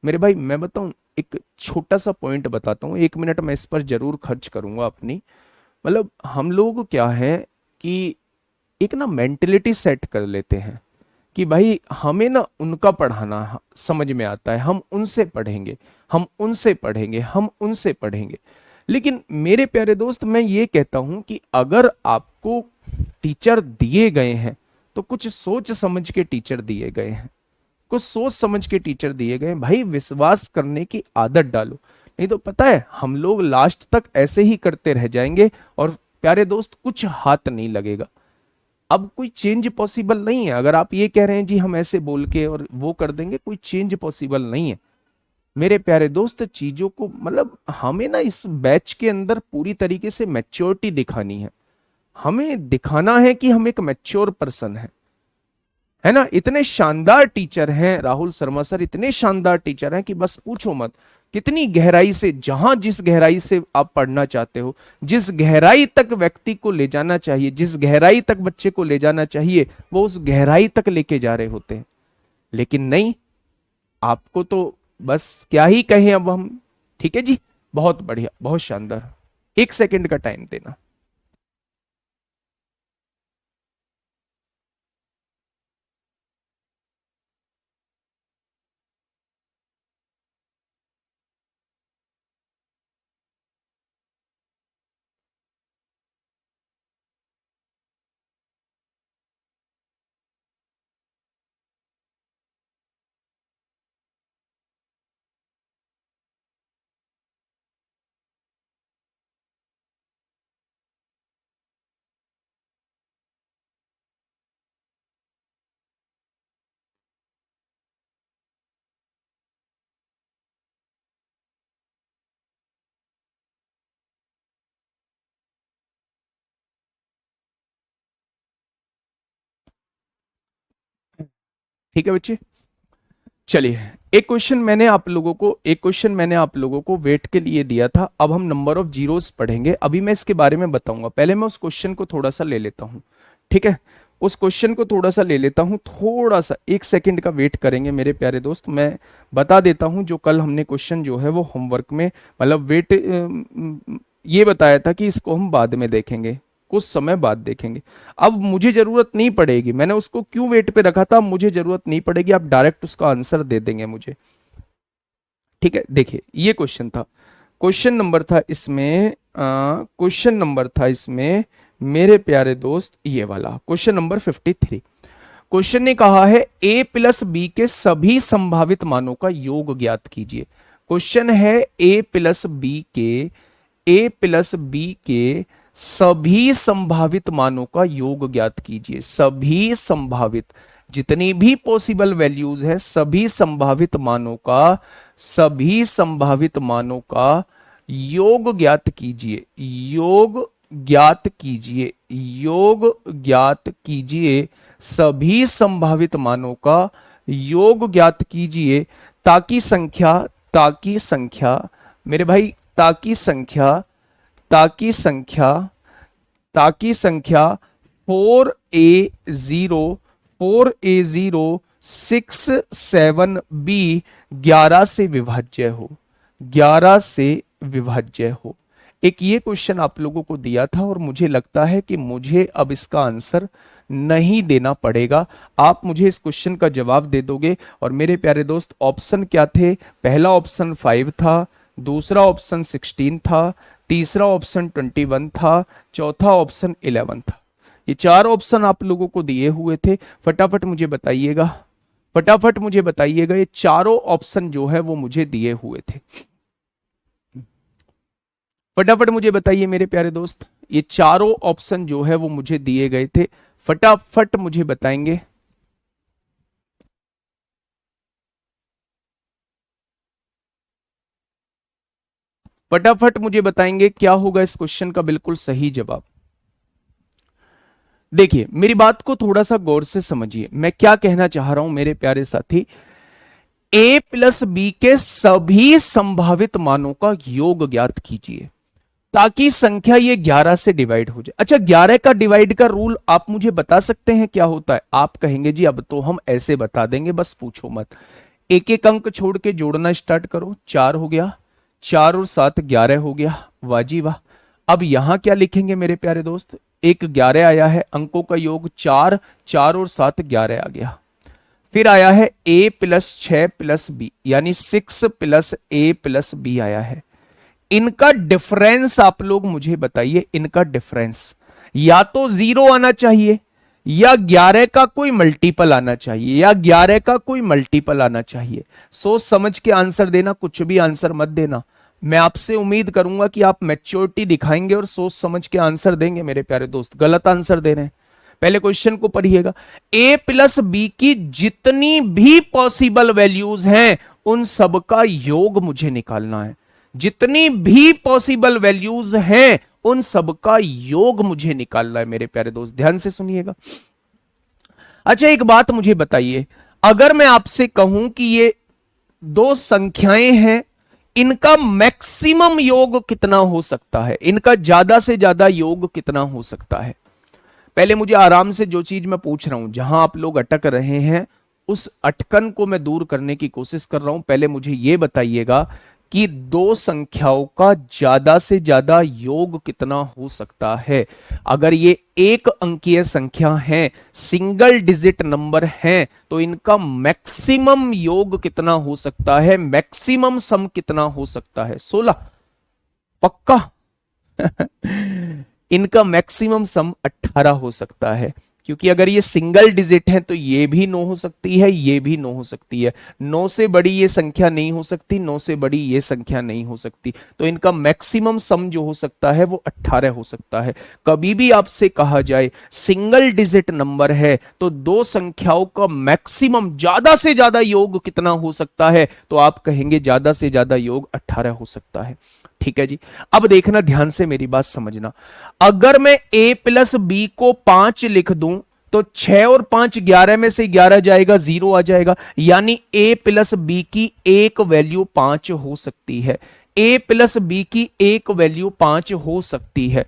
मेरे भाई मैं बताऊं, एक छोटा सा पॉइंट बताता हूं, 1 मिनट मैं इस पर जरूर खर्च करूंगा अपनी। मतलब हम लोग क्या है कि एक ना मेंटेलिटी सेट कर लेते हैं कि भाई हमें ना उनका पढ़ाना समझ में आता है, हम उनसे पढ़ेंगे, हम उनसे पढ़ेंगे, हम उनसे पढ़ेंगे। लेकिन मेरे प्यारे दोस्त, मैं ये कहता हूं कि अगर आपको टीचर दिए गए हैं तो कुछ सोच समझ के टीचर दिए गए हैं, कुछ सोच समझ के टीचर दिए गए हैं। भाई विश्वास करने की आदत डालो, नहीं तो पता है हम लोग लास्ट तक ऐसे ही करते रह जाएंगे और प्यारे दोस्त कुछ हाथ नहीं लगेगा। अब कोई चेंज पॉसिबल नहीं है। अगर आप ये कह रहे हैं जी हम ऐसे बोल के और वो कर देंगे, कोई चेंज पॉसिबल नहीं है मेरे प्यारे दोस्त। चीजों को मतलब हमें ना इस बैच के अंदर पूरी तरीके से मैच्योरिटी दिखानी है, हमें दिखाना है कि हम एक मैच्योर पर्सन है ना। इतने शानदार टीचर हैं राहुल शर्मा सर, इतने शानदार टीचर हैं कि बस पूछो मत। कितनी गहराई से, जहां जिस गहराई से आप पढ़ना चाहते हो, जिस गहराई तक व्यक्ति को ले जाना चाहिए, जिस गहराई तक बच्चे को ले जाना चाहिए, वो उस गहराई तक लेके जा रहे होते हैं। लेकिन नहीं, आपको तो बस क्या ही कहें अब हम। ठीक है जी, बहुत बढ़िया, बहुत शानदार। 1 सेकंड का टाइम देना। ठीक है बच्चे, चलिए। एक क्वेश्चन मैंने आप लोगों को वेट के लिए दिया था। अब हम नंबर ऑफ जीरोस पढ़ेंगे, अभी मैं इसके बारे में बताऊंगा। पहले मैं उस क्वेश्चन को थोड़ा सा ले लेता हूं, ठीक है। उस क्वेश्चन को थोड़ा सा ले लेता हूं, थोड़ा सा 1 सेकंड का वेट करेंगे मेरे प्यारे दोस्त। मैं बता देता हूं, जो कल हमने क्वेश्चन जो है वो होमवर्क में, मतलब वेट ये बताया था कि इसको हम बाद में देखेंगे, कुछ समय बाद देखेंगे। अब मुझे जरूरत नहीं पड़ेगी, मैंने उसको क्यों वेट पे रखा था, अब मुझे जरूरत नहीं पड़ेगी, आप डायरेक्ट उसका आंसर दे देंगे मुझे। ठीक है, देखिए ये क्वेश्चन था, क्वेश्चन नंबर था इसमें, क्वेश्चन नंबर था इसमें मेरे प्यारे दोस्त ये वाला क्वेश्चन नंबर 53। क्वेश्चन ने कहा है a प्लस बी के सभी संभावित मानों का योग ज्ञात कीजिए। क्वेश्चन है a प्लस बी के सभी संभावित मानों का योग ज्ञात कीजिए। सभी संभावित, जितनी भी पॉसिबल वैल्यूज है, सभी संभावित मानों का योग ज्ञात कीजिए। योग ज्ञात कीजिए, सभी संभावित मानों का योग ज्ञात कीजिए, ताकि संख्या मेरे भाई, ताकि संख्या 4a0 6 7b 11 से विभाज्य हो। एक ये क्वेश्चन आप लोगों को दिया था और मुझे लगता है कि मुझे अब इसका आंसर नहीं देना पड़ेगा, आप मुझे इस क्वेश्चन का जवाब दे दोगे। और मेरे प्यारे दोस्त ऑप्शन क्या थे? पहला ऑप्शन 5 था, दूसरा ऑप्शन 16 था, तीसरा ऑप्शन 21 था, चौथा ऑप्शन 11 था। ये 4 ऑप्शन आप लोगों को दिए हुए थे। फटाफट मुझे बताइएगा, ये चारों ऑप्शन जो है वो मुझे दिए हुए थे। फटाफट मुझे बताइए मेरे प्यारे दोस्त, ये चारों ऑप्शन जो है वो मुझे दिए गए थे, फटाफट मुझे बताएंगे। फटाफट मुझे बताएंगे क्या होगा इस क्वेश्चन का बिल्कुल सही जवाब। देखिए मेरी बात को थोड़ा सा गौर से समझिए, मैं क्या कहना चाह रहा हूं मेरे प्यारे साथी। a प्लस बी के सभी संभावित मानों का योग ज्ञात कीजिए, ताकि संख्या ये 11 से डिवाइड हो जाए। अच्छा, 11 का डिवाइड का रूल आप मुझे बता सकते हैं क्या होता है? आप कहेंगे जी अब तो हम ऐसे बता देंगे, बस पूछो मत। एक एक अंक छोड़ के जोड़ना स्टार्ट करो। 4 हो गया, 4 और 7 11 हो गया, वाह जी वाह। अब यहां क्या लिखेंगे मेरे प्यारे दोस्त? एक 11 आया है, अंकों का योग 4, 4 और 7 11 आ गया। फिर आया है a प्लस 6 प्लस बी, यानी 6 प्लस a प्लस बी आया है। इनका डिफरेंस आप लोग मुझे बताइए, इनका डिफरेंस या तो 0 आना चाहिए या 11 का कोई मल्टीपल आना चाहिए, सोच समझ के आंसर देना, कुछ भी आंसर मत देना। मैं आपसे उम्मीद करूंगा कि आप मैच्योरिटी दिखाएंगे और सोच समझ के आंसर देंगे मेरे प्यारे दोस्त। गलत आंसर दे रहे हैं, पहले क्वेश्चन को पढ़िएगा। a प्लस बी की जितनी भी पॉसिबल वैल्यूज हैं उन सबका योग मुझे निकालना है। जितनी भी पॉसिबल वैल्यूज हैं उन सबका योग मुझे निकालना है मेरे प्यारे दोस्त, ध्यान से सुनिएगा। अच्छा एक बात मुझे बताइए, अगर मैं आपसे कहूं कि ये 2 संख्याएं हैं, इनका मैक्सिमम योग कितना हो सकता है? इनका ज्यादा से ज्यादा योग कितना हो सकता है? पहले मुझे आराम से जो चीज मैं पूछ रहा हूं, जहां आप लोग अटक रहे हैं उस अटकन को मैं दूर करने की कोशिश कर रहा हूं। पहले मुझे यह बताइएगा कि 2 संख्याओं का ज्यादा से ज्यादा योग कितना हो सकता है? अगर ये एक अंकीय संख्या है, सिंगल डिजिट नंबर है, तो इनका मैक्सिमम योग कितना हो सकता है? मैक्सिमम सम कितना हो सकता है? 16 पक्का? इनका मैक्सिमम सम 18 हो सकता है, क्योंकि अगर ये सिंगल डिजिट है तो ये भी 9 हो सकती है, ये भी 9 हो सकती है। 9 से बड़ी ये संख्या नहीं हो सकती, 9 से बड़ी ये संख्या नहीं हो सकती, तो इनका मैक्सिमम सम जो हो सकता है वो 18 हो सकता है। कभी भी आपसे कहा जाए सिंगल डिजिट नंबर है तो 2 संख्याओं का मैक्सिमम ज्यादा से ज्यादा योग कितना हो सकता है, तो आप कहेंगे ज्यादा से ज्यादा योग 18 हो सकता है। ठीक है जी, अब देखना ध्यान से, मेरी बात समझना। अगर मैं a प्लस बी को 5 लिख दूं तो 6 और 5 11 में से 11 जाएगा, 0 आ जाएगा, यानी a प्लस बी की एक वैल्यू 5 हो सकती है। a प्लस बी की एक वैल्यू 5 हो सकती है।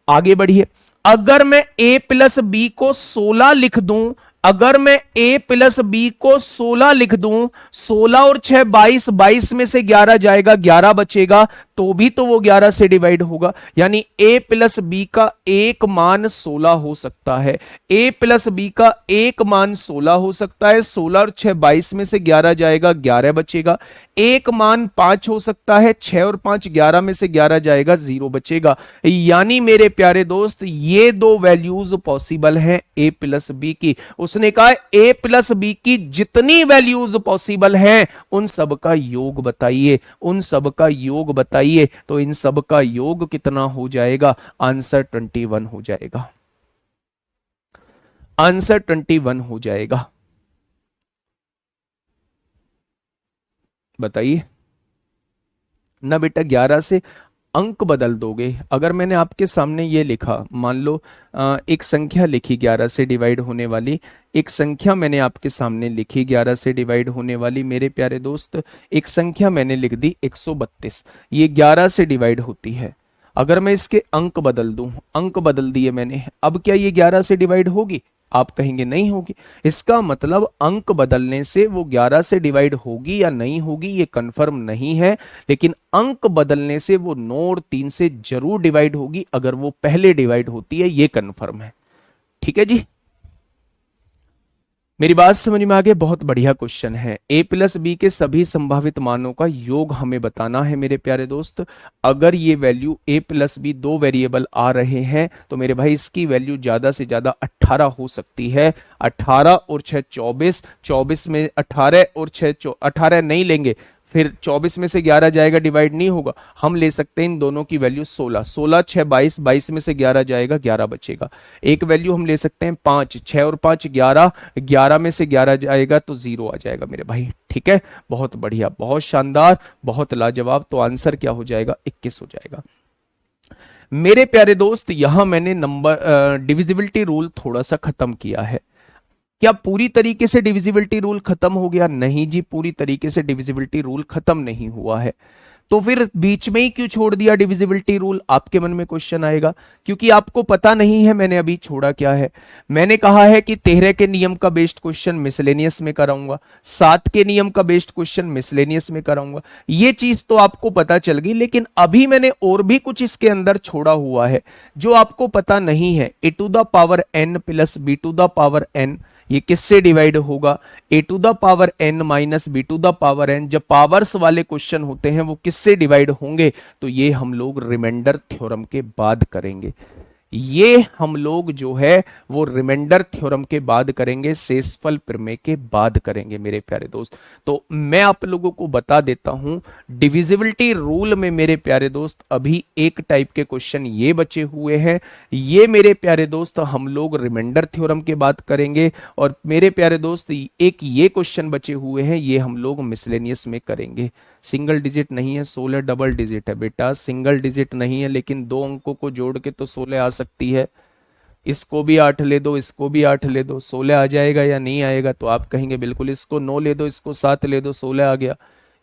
आगे बढ़िए, अगर मैं a प्लस बी को 16 लिख दूं अगर मैं a प्लस बी को 16 लिख दूं, 16 और 6 22, 22 में से 11 जाएगा, 11 बचेगा, तो भी तो वो 11 से डिवाइड होगा। यानी a प्लस बी का एक मान 16 हो सकता है। a प्लस बी का एक मान 16 हो सकता है। 16 और 6 22 में से 11 जाएगा, 11 बचेगा। एक मान 5 हो सकता है। 6 और 5 11 में से 11 जाएगा, 0 बचेगा। यानी मेरे प्यारे दोस्त ये दो वैल्यूज पॉसिबल हैं a प्लस बी की। उसने कहा a प्लस बी की जितनी वैल्यूज पॉसिबल हैं उन सब का योग बताइए, उन सब का योग बताइए। तो इन सब का योग कितना हो जाएगा? आंसर 21 हो जाएगा। आंसर 21 हो जाएगा। बताइए ना बेटा, 11 से अंक बदल दोगे। अगर मैंने आपके सामने ये लिखा, मान लो एक संख्या लिखी 11 से डिवाइड होने वाली, एक संख्या मैंने आपके सामने लिखी 11 से डिवाइड होने वाली, मेरे प्यारे दोस्त एक संख्या मैंने लिख दी 132, ये 11 से डिवाइड होती है। अगर मैं इसके अंक बदल दूं, अंक बदल दिए मैंने, अब क्या ये 11 से डिवाइड होगी? आप कहेंगे नहीं होगी। इसका मतलब अंक बदलने से वो 11 से डिवाइड होगी या नहीं होगी ये कंफर्म नहीं है, लेकिन अंक बदलने से वो 9 और 3 से जरूर डिवाइड होगी। अगर वो पहले डिवाइड होती है ये कंफर्म है। ठीक है जी, मेरी बात समझ में आ गई? बहुत बढ़िया क्वेश्चन है। a प्लस बी के सभी संभावित मानों का योग हमें बताना है मेरे प्यारे दोस्त। अगर ये वैल्यू a प्लस बी दो वेरिएबल आ रहे हैं तो मेरे भाई इसकी वैल्यू ज्यादा से ज्यादा 18 हो सकती है। 18 और 6 24, 24 में 18 और 6 18 नहीं लेंगे, फिर 24 में से 11 जाएगा, डिवाइड नहीं होगा। हम ले सकते हैं इन दोनों की वैल्यू 16, 16 6 22, 22 में से 11 जाएगा, 11 बचेगा। एक वैल्यू हम ले सकते हैं 5, 6 और 5 11, 11 में से 11 जाएगा तो 0 आ जाएगा मेरे भाई। ठीक है, बहुत बढ़िया, बहुत शानदार, बहुत लाजवाब। तो आंसर क्या हो जाएगा? 21 हो जाएगा। मेरे प्यारे दोस्त यहां मैंने नंबर डिविजिबिलिटी रूल थोड़ा सा खत्म किया है। क्या पूरी तरीके से डिविजिबिलिटी रूल खत्म हो गया? नहीं जी, पूरी तरीके से डिविजिबिलिटी रूल खत्म नहीं हुआ है। तो फिर बीच में ही क्यों छोड़ दिया डिविजिबिलिटी रूल? आपके मन में क्वेश्चन आएगा, क्योंकि आपको पता नहीं है मैंने अभी छोड़ा क्या है। मैंने कहा है कि 13 के नियम का बेस्ड क्वेश्चन मिसलेनियस में कराऊंगा, 7 के नियम का बेस्ड क्वेश्चन मिसलेनियस में कराऊंगा। ये चीज तो आपको पता चल गई, लेकिन अभी मैंने और भी कुछ इसके अंदर छोड़ा हुआ है जो आपको पता नहीं है। A to the power N plus B to the power N, ये किससे डिवाइड होगा? A to the power N minus B to the power N. जब पावर्स वाले क्वेश्चन होते हैं वो किससे डिवाइड होंगे? तो ये हम लोग रिमाइंडर थ्योरम के बाद करेंगे। ये हम लोग जो है वो रिमाइंडर थ्योरम के बाद करेंगे, शेषफल प्रमेय के बाद करेंगे मेरे प्यारे दोस्त। तो मैं आप लोगों को बता देता हूं, डिविजिबिलिटी रूल में मेरे प्यारे दोस्त अभी एक टाइप के क्वेश्चन ये बचे हुए हैं। ये मेरे प्यारे दोस्त हम लोग रिमाइंडर थ्योरम के बाद करेंगे। और मेरे प्यारे दोस्त एक ये क्वेश्चन बचे हुए हैं, ये हम लोग मिसलेनियस में करेंगे। सिंगल डिजिट नहीं है, 16 डबल डिजिट है बेटा। सिंगल डिजिट नहीं है लेकिन दो अंकों को जोड़ के तो 16 आ सकती है। इसको भी 8 ले दो, इसको भी 8 ले दो, 16 आ जाएगा या नहीं आएगा? तो आप कहेंगे बिल्कुल। इसको 9 ले दो, इसको 7 ले दो, 16 आ गया।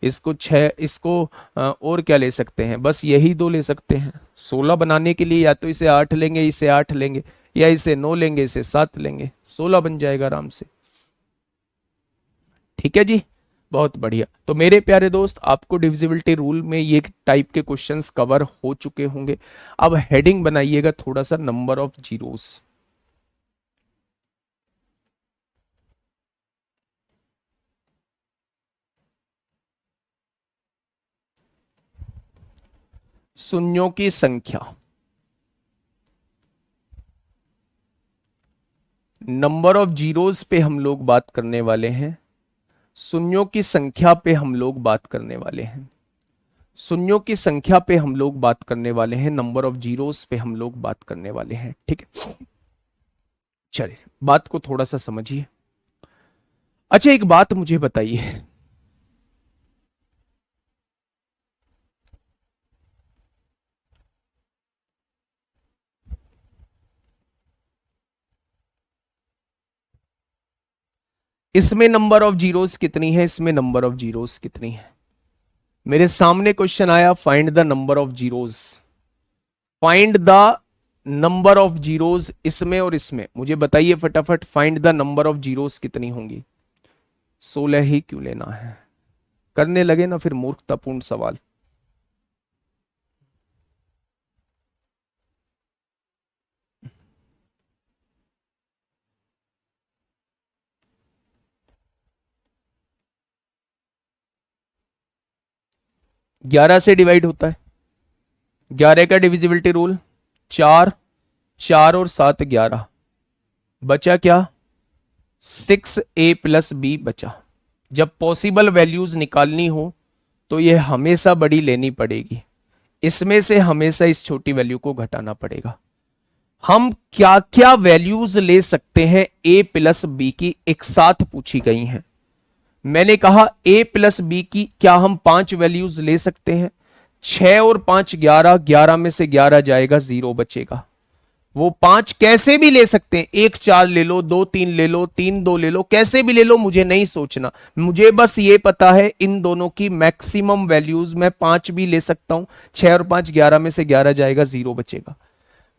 इसको 6, इसको और क्या ले सकते हैं? बस यही दो ले सकते हैं 16 बनाने के लिए। या तो इसे 8 लेंगे, इसे 8 लेंगे, या इसे 9 लेंगे, इसे 7 लेंगे, 16 बन जाएगा आराम से। ठीक है जी, बहुत बढ़िया। तो मेरे प्यारे दोस्त आपको डिविजिबिलिटी रूल में ये टाइप के क्वेश्चंस कवर हो चुके होंगे। अब हेडिंग बनाइएगा थोड़ा सा, नंबर ऑफ जीरोस। शून्यों की संख्या, नंबर ऑफ जीरोस पे हम लोग बात करने वाले हैं। शून्यों की संख्या पे हम लोग बात करने वाले हैं। शून्यों की संख्या पे हम लोग बात करने वाले हैं, नंबर ऑफ जीरोस पे हम लोग बात करने वाले हैं। ठीक है, चलिए बात को थोड़ा सा समझिए। अच्छा एक बात मुझे बताइए, इसमें नंबर ऑफ जीरोस कितनी है? इसमें नंबर ऑफ जीरोस कितनी है? मेरे सामने क्वेश्चन आया, find the number of zeros. Find the number of zeros इसमें और इसमें, मुझे बताइए फटाफट, find the number of zeros कितनी होंगी। 16 ही क्यों लेना है, करने लगे ना फिर मूर्खतापूर्ण सवाल। ग्यारह से डिवाइड होता है, 11 का डिविजिबिलिटी रूल, 4, 4 और 7 11, बचा क्या, 6a+b बचा। जब पॉसिबल वैल्यूज निकालनी हो तो यह हमेशा बड़ी लेनी पड़ेगी, इसमें से हमेशा इस छोटी वैल्यू को घटाना पड़ेगा। हम क्या क्या वैल्यूज ले सकते हैं a+b की, एक साथ पूछी गई हैं। मैंने कहा a+b की क्या हम 5 वैल्यूज ले सकते हैं, 6 और 5 11, 11 में से 11 जाएगा, 0 बचेगा। वो 5 कैसे भी ले सकते हैं, 1 4 ले लो, 2 3 ले लो, 3 2 ले लो, कैसे भी ले लो, मुझे नहीं सोचना, मुझे बस ये पता है इन दोनों की मैक्सिमम वैल्यूज मैं 5 भी ले सकता हूं, 6 और 5 11 में से 11 जाएगा, 0 बचेगा।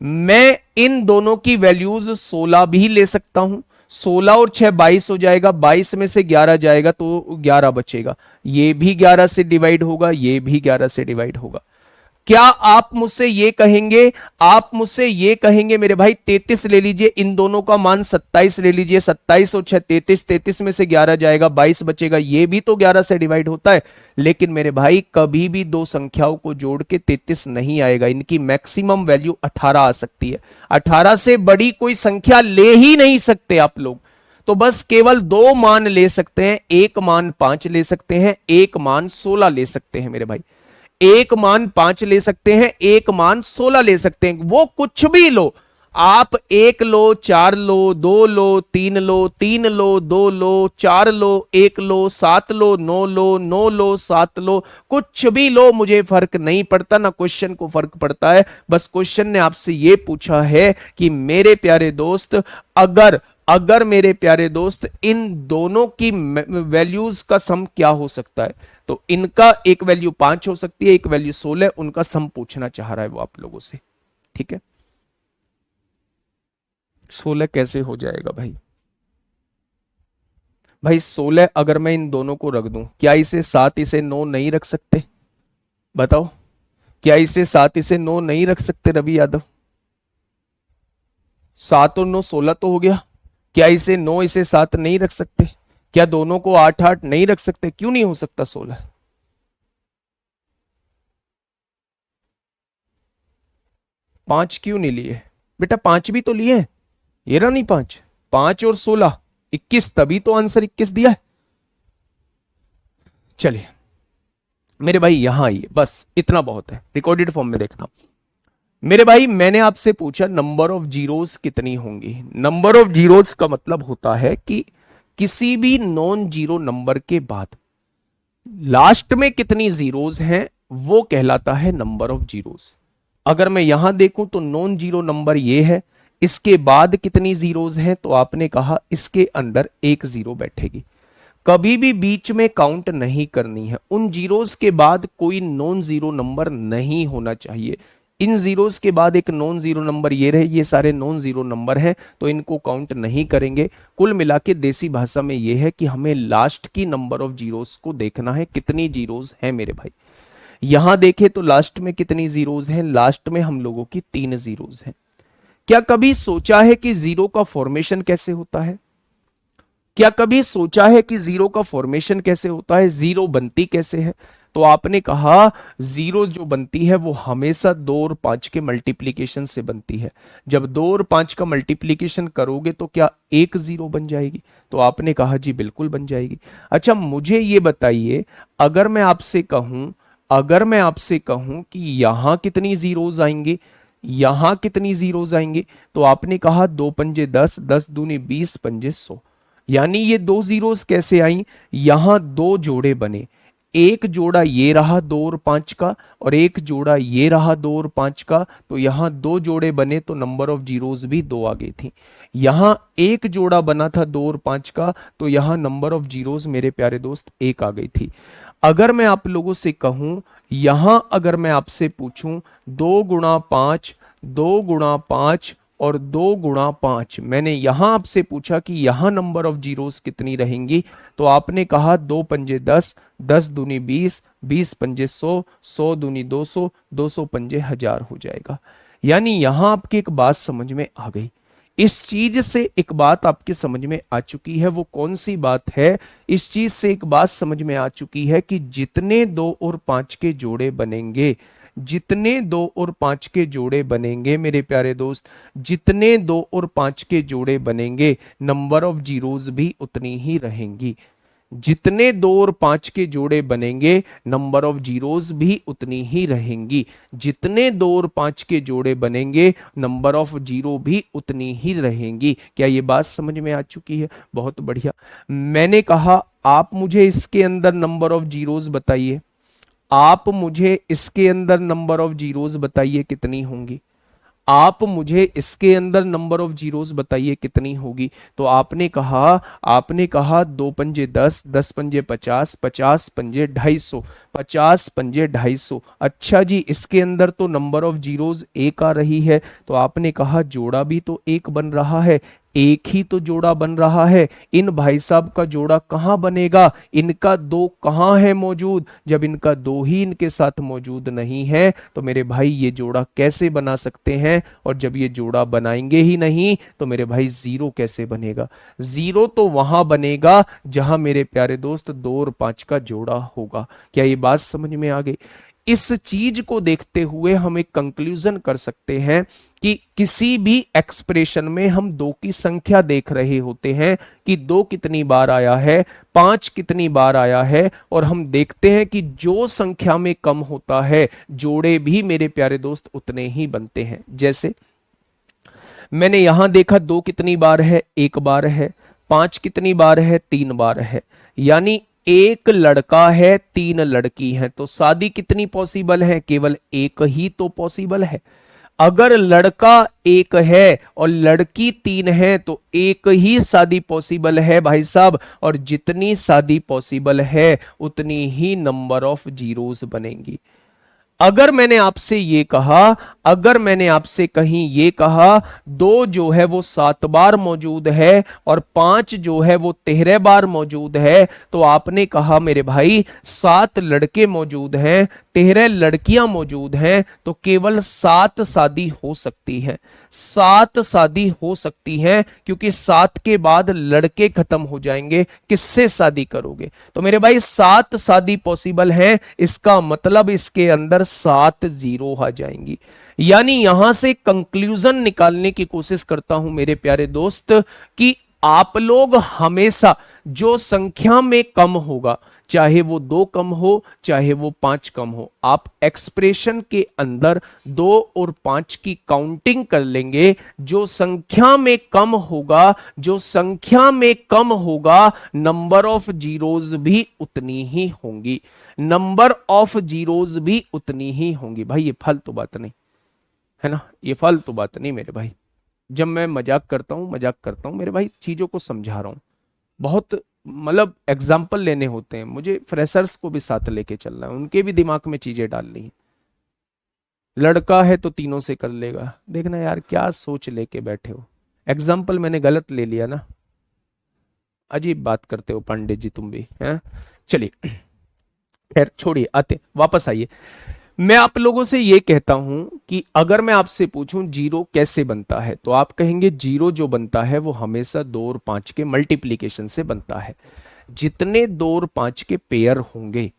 मैं इन दोनों की वैल्यूज 16 भी ले सकता हूं, 16 और 6 22 हो जाएगा, 22 में से 11 जाएगा तो 11 बचेगा, ये भी 11 से डिवाइड होगा, ये भी 11 से डिवाइड होगा। क्या आप मुझसे ये कहेंगे, आप मुझसे ये कहेंगे मेरे भाई 33 ले लीजिए, इन दोनों का मान 27 ले लीजिए, 27 और 6 33, 33 में से 11 जाएगा, 22 बचेगा, ये भी तो 11 से डिवाइड होता है। लेकिन मेरे भाई कभी भी दो संख्याओं को जोड़ के 33 नहीं आएगा, इनकी मैक्सिमम वैल्यू 18 आ सकती है, 18 से बड़ी कोई संख्या ले ही नहीं सकते आप लोग। तो बस केवल दो मान ले सकते हैं, एक मान 5 ले सकते हैं, एक मान 16 ले सकते हैं मेरे भाई, एक मान 5 ले सकते हैं, एक मान 16 ले सकते हैं, वो कुछ भी लो आप, 1 लो, 4 लो, 2 लो, 3 लो, 3 लो, 2 लो, 4 लो, 1 लो, 7 लो, 9 लो, 9 लो, 7 लो, कुछ भी लो, मुझे फर्क नहीं पड़ता, ना क्वेश्चन को फर्क पड़ता है। बस क्वेश्चन ने आपसे यह पूछा है कि मेरे प्यारे दोस्त, अगर अगर मेरे प्यारे दोस्त इन दोनों की वैल्यूज का सम क्या हो सकता है, तो इनका एक वैल्यू 5 हो सकती है, एक वैल्यू 16, उनका सम पूछना चाह रहा है वो आप लोगों से। ठीक है, 16 कैसे हो जाएगा भाई, भाई 16 अगर मैं इन दोनों को रख दूं, क्या इसे 7 इसे 9 नहीं रख सकते, बताओ, क्या इसे 7 इसे 9 नहीं रख सकते रवि यादव, 7 और 9 16 तो हो गया, क्या इसे 9 इसे 7 नहीं रख सकते, क्या दोनों को 8 8 नहीं रख सकते, क्यों नहीं हो सकता 16, 5 क्यों नहीं लिए बेटा, 5 भी तो लिए, ये रहा नहीं 5, 5 और 16 21, तभी तो आंसर 21 दिया है। चलिए मेरे भाई यहां आइए, बस इतना बहुत है, रिकॉर्डेड फॉर्म में देखना। मेरे भाई मैंने आपसे पूछा नंबर ऑफ जीरोस कितनी होंगी, नंबर ऑफ जीरोस का मतलब होता है कि किसी भी नॉन जीरो नंबर के बाद लास्ट में कितनी जीरोस हैं, वो कहलाता है नंबर ऑफ जीरोस। अगर मैं यहां देखूं तो नॉन जीरो नंबर ये है, इसके बाद कितनी जीरोस हैं, तो आपने कहा इसके अंदर एक जीरो बैठेगी। कभी भी बीच में काउंट नहीं करनी है, उन जीरोस के बाद कोई नॉन जीरो नंबर नहीं होना चाहिए। इन जीरोस के बाद एक नॉन जीरो नंबर ये रहे, ये सारे नॉन जीरो नंबर हैं, तो इनको काउंट नहीं करेंगे। कुल मिला के देसी भाषा में ये है कि हमें लास्ट की नंबर ऑफ जीरोस को देखना है, कितनी जीरोस हैं मेरे भाई। यहां देखें तो लास्ट में कितनी जीरोस हैं, लास्ट में हम लोगों की 3 जीरोस हैं। क्या कभी सोचा है कि जीरो का फॉर्मेशन कैसे होता है, क्या कभी सोचा है कि जीरो का फॉर्मेशन कैसे होता है, जीरो बनती कैसे है, तो आपने कहा जीरो जो बनती है वो हमेशा 2 और 5 के मल्टीप्लीकेशन से बनती है। जब 2 और 5 का मल्टीप्लीकेशन करोगे तो क्या एक जीरो बन जाएगी, तो आपने कहा जी बिल्कुल बन जाएगी। अच्छा मुझे ये बताइए, अगर मैं आपसे कहूं, अगर मैं आपसे कहूं कि यहां कितनी जीरोज आएंगी, यहां कितनी जीरोज आएंगी, तो आपने कहा 2 पंजे 10, 10 दूनी 20, पंजे 100, यानी ये 2 जीरोस कैसे आई, यहां 2 जोड़े बने, एक जोड़ा ये रहा 2 और 5 का, और एक जोड़ा ये रहा 2 और 5 का, तो यहां 2 जोड़े बने तो नंबर ऑफ जीरोस भी 2 आ गई थी। यहां एक जोड़ा बना था 2 और 5 का, तो यहां नंबर ऑफ जीरोस मेरे प्यारे दोस्त 1 आ गई थी। अगर मैं आप लोगों से कहूं, यहां अगर मैं आपसे पूछूं 2 गुणा 5, 2 गुणा 5 और 2 गुणा 5। मैंने यहां आपसे पूछा कि यहां नंबर ऑफ जीरोस कितनी रहेंगी, तो आपने कहा 2 पंजे 10, 10 दूनी 20, 20 पंजे 100, 100 दूनी 200, 200 पंजे 1000 हो जाएगा। यानी यहां आपकी एक बात समझ में आ गई। इस चीज से एक बात आपके समझ में आ चुकी है, वो कौन सी बात है? इस चीज से एक बात समझ में आ चुकी है कि जितने 2 और 5 के जोड़े बनेंगे, जितने 2 और 5 के जोड़े बनेंगे मेरे प्यारे दोस्त, जितने 2 और 5 के जोड़े बनेंगे, नंबर ऑफ जीरोस भी उतनी ही रहेंगी। जितने 2 और 5 के जोड़े बनेंगे, नंबर ऑफ जीरोस भी उतनी ही रहेंगी। जितने 2 और 5 के जोड़े बनेंगे, नंबर ऑफ जीरो भी उतनी ही रहेंगी। क्या ये बात समझ में आ चुकी है? बहुत बढ़िया। मैंने कहा आप मुझे इसके अंदर नंबर ऑफ जीरोस बताइए, आप मुझे इसके अंदर नंबर ऑफ जीरोस बताइए कितनी होंगी। आप मुझे इसके अंदर नंबर ऑफ जीरोस बताइए कितनी होगी। तो आपने कहा 2 पंजे 10, 10 पंजे 50, 50 पंजे 250, 50 पंजे 250। अच्छा जी, इसके अंदर तो नंबर ऑफ जीरोस एक आ रही है, तो आपने कहा जोड़ा भी तो एक बन रहा है। एक ही तो जोड़ा बन रहा है, इन भाई साहब का जोड़ा कहां बनेगा? इनका दो कहां है मौजूद? जब इनका दो ही इनके साथ मौजूद नहीं है, तो मेरे भाई ये जोड़ा कैसे बना सकते हैं? और जब ये जोड़ा बनाएंगे ही नहीं, तो मेरे भाई जीरो कैसे बनेगा? जीरो तो वहां बनेगा जहां मेरे प्यारे दोस्त 2 और 5 का जोड़ा होगा। क्या ये बात समझ में आ गई? इस चीज को देखते हुए हम एक कंक्लूजन कर सकते हैं कि किसी भी एक्सप्रेशन में हम दो की संख्या देख रहे होते हैं कि दो कितनी बार आया है, 5 कितनी बार आया है, और हम देखते हैं कि जो संख्या में कम होता है, जोड़े भी मेरे प्यारे दोस्त उतने ही बनते हैं। जैसे मैंने यहां देखा 2 कितनी बार है, 1 बार है। 5 कितनी बार है, 3 बार है। यानी एक लड़का है, 3 लड़की हैं, तो शादी कितनी पॉसिबल है? केवल एक ही तो पॉसिबल है। अगर लड़का एक है और लड़की 3 है, तो एक ही शादी पॉसिबल है भाई साहब, और जितनी शादी पॉसिबल है उतनी ही नंबर ऑफ जीरोस बनेंगी। अगर मैंने आपसे ये कहा, अगर मैंने आपसे कहीं ये कहा, 2 जो है वो 7 बार मौजूद है और 5 जो है वो 13 बार मौजूद है, तो आपने कहा मेरे भाई 7 लड़के मौजूद हैं, 13 लड़कियां मौजूद हैं, तो केवल 7 शादी हो सकती है। 7 शादी हो सकती है, क्योंकि 7 के बाद लड़के खत्म हो जाएंगे, किससे शादी करोगे? तो मेरे भाई 7 शादी पॉसिबल है, इसका मतलब इसके अंदर 7 जीरो आ जाएंगी। यानी यहां से कंक्लूजन निकालने की कोशिश करता हूं मेरे प्यारे दोस्त कि आप लोग हमेशा जो संख्या में कम होगा, चाहे वो 2 कम हो, चाहे वो 5 कम हो, आप एक्सप्रेशन के अंदर 2 और 5 की काउंटिंग कर लेंगे। जो संख्या में कम होगा, जो संख्या में कम होगा, नंबर ऑफ जीरोस भी उतनी ही होंगी, नंबर ऑफ जीरोस भी उतनी ही होंगी। भाई ये फालतू बात नहीं है ना, ये फालतू बात नहीं मेरे भाई। जब मैं मजाक करता हूं, मजाक करता हूं मेरे भाई, चीजों को समझा रहा हूं। बहुत मतलब एग्जाम्पल लेने होते हैं, मुझे फ्रेशर्स को भी साथ लेके चलना है, उनके भी दिमाग में चीजें डालनी है। लड़का है तो तीनों से कर लेगा, देखना यार क्या सोच लेके बैठे हो। एग्जाम्पल मैंने गलत ले लिया ना, अजीब बात करते हो पांडे जी तुम भी हैं। चलिए खैर छोड़िए, आते वापस आइए। मैं आप लोगों से ये कहता हूं कि अगर मैं आपसे पूछूं जीरो कैसे बनता है, तो आप कहेंगे जीरो जो बनता है वो हमेशा 2 और 5 के मल्टीप्लीकेशन से बनता है। जितने 2 और 5 के पेयर होंगे,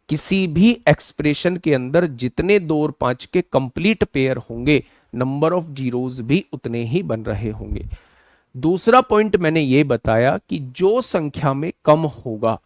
किसी भी एक्सप्रेशन के अंदर जितने 2 और 5 के कंप्लीट पेयर होंगे, नंबर ऑफ जीरोस भी उतने ही बन रहे होंगे। दूसरा पॉइंट मैंने ये बताया कि जो संख्या में कम होगा,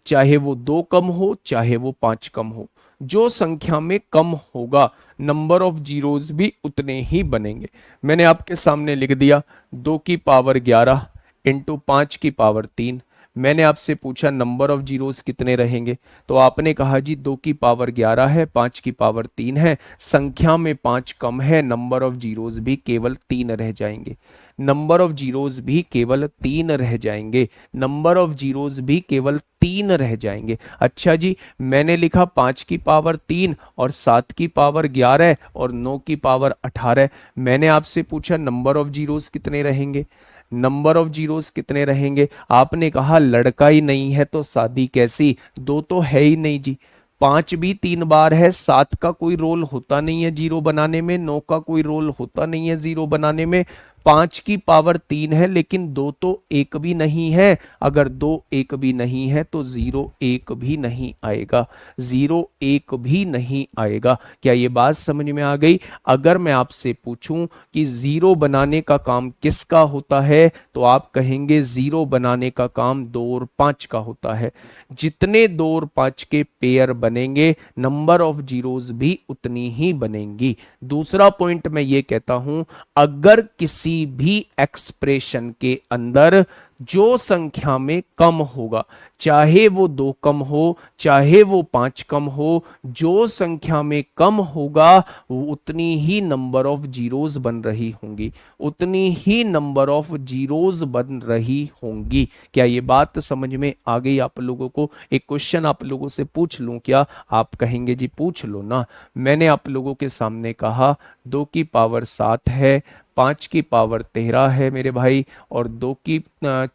चाहे वो 2 कम हो, चाहे वो 5 कम हो, जो संख्या में कम होगा, नंबर ऑफ जीरोस भी उतने ही बनेंगे। मैंने आपके सामने लिख दिया 2 की पावर 11 इंटू 5 की पावर 3। मैंने आपसे पूछा नंबर ऑफ जीरोस कितने रहेंगे, तो आपने कहा जी 2 की पावर 11 है, 5 की पावर 3 है, संख्या में 5 कम है, नंबर ऑफ जीरोस भी केवल 3 रह जाएंगे। नंबर ऑफ जीरोस भी केवल 3 रह जाएंगे। नंबर ऑफ जीरोस भी केवल 3 रह जाएंगे। अच्छा जी, मैंने लिखा 5 की पावर 3 और 7 की पावर 11 और 9 की पावर 18। मैंने आपसे पूछा नंबर ऑफ जीरोस कितने रहेंगे, नंबर ऑफ जीरोस कितने रहेंगे। आपने कहा लड़का ही नहीं है तो शादी कैसी, दो तो है ही नहीं जी। 5 भी 3 बार है, 7 का कोई रोल होता नहीं है जीरो बनाने में, 9 का कोई रोल होता नहीं है जीरो बनाने में। 5 की पावर 3 है लेकिन दो तो एक भी नहीं है, अगर दो एक भी नहीं है तो जीरो एक भी नहीं आएगा, जीरो एक भी नहीं आएगा। क्या ये बात समझ में आ गई? अगर मैं आपसे पूछूं कि जीरो बनाने का काम किसका होता है, तो आप कहेंगे जीरो बनाने का काम 2 और 5 का होता है। जितने 2 और 5 के पेयर बनेंगे, नंबर ऑफ जीरोस भी उतनी ही बनेंगी। दूसरा पॉइंट मैं ये कहता हूं, अगर किसी भी एक्सप्रेशन के अंदर जो संख्या में कम होगा, चाहे वो 2 कम हो चाहे वो 5 कम हो, जो संख्या में कम होगा वो उतनी ही नंबर ऑफ जीरोस बन रही होंगी, उतनी ही नंबर ऑफ जीरोस बन रही होंगी। क्या ये बात समझ में आ गई आप लोगों को? एक क्वेश्चन आप लोगों से पूछ लूं क्या? आप कहेंगे जी पूछ लो ना। मैंने आप लोगों के सामने कहा 2 की पावर 7 है, 5 की पावर 13 है मेरे भाई, और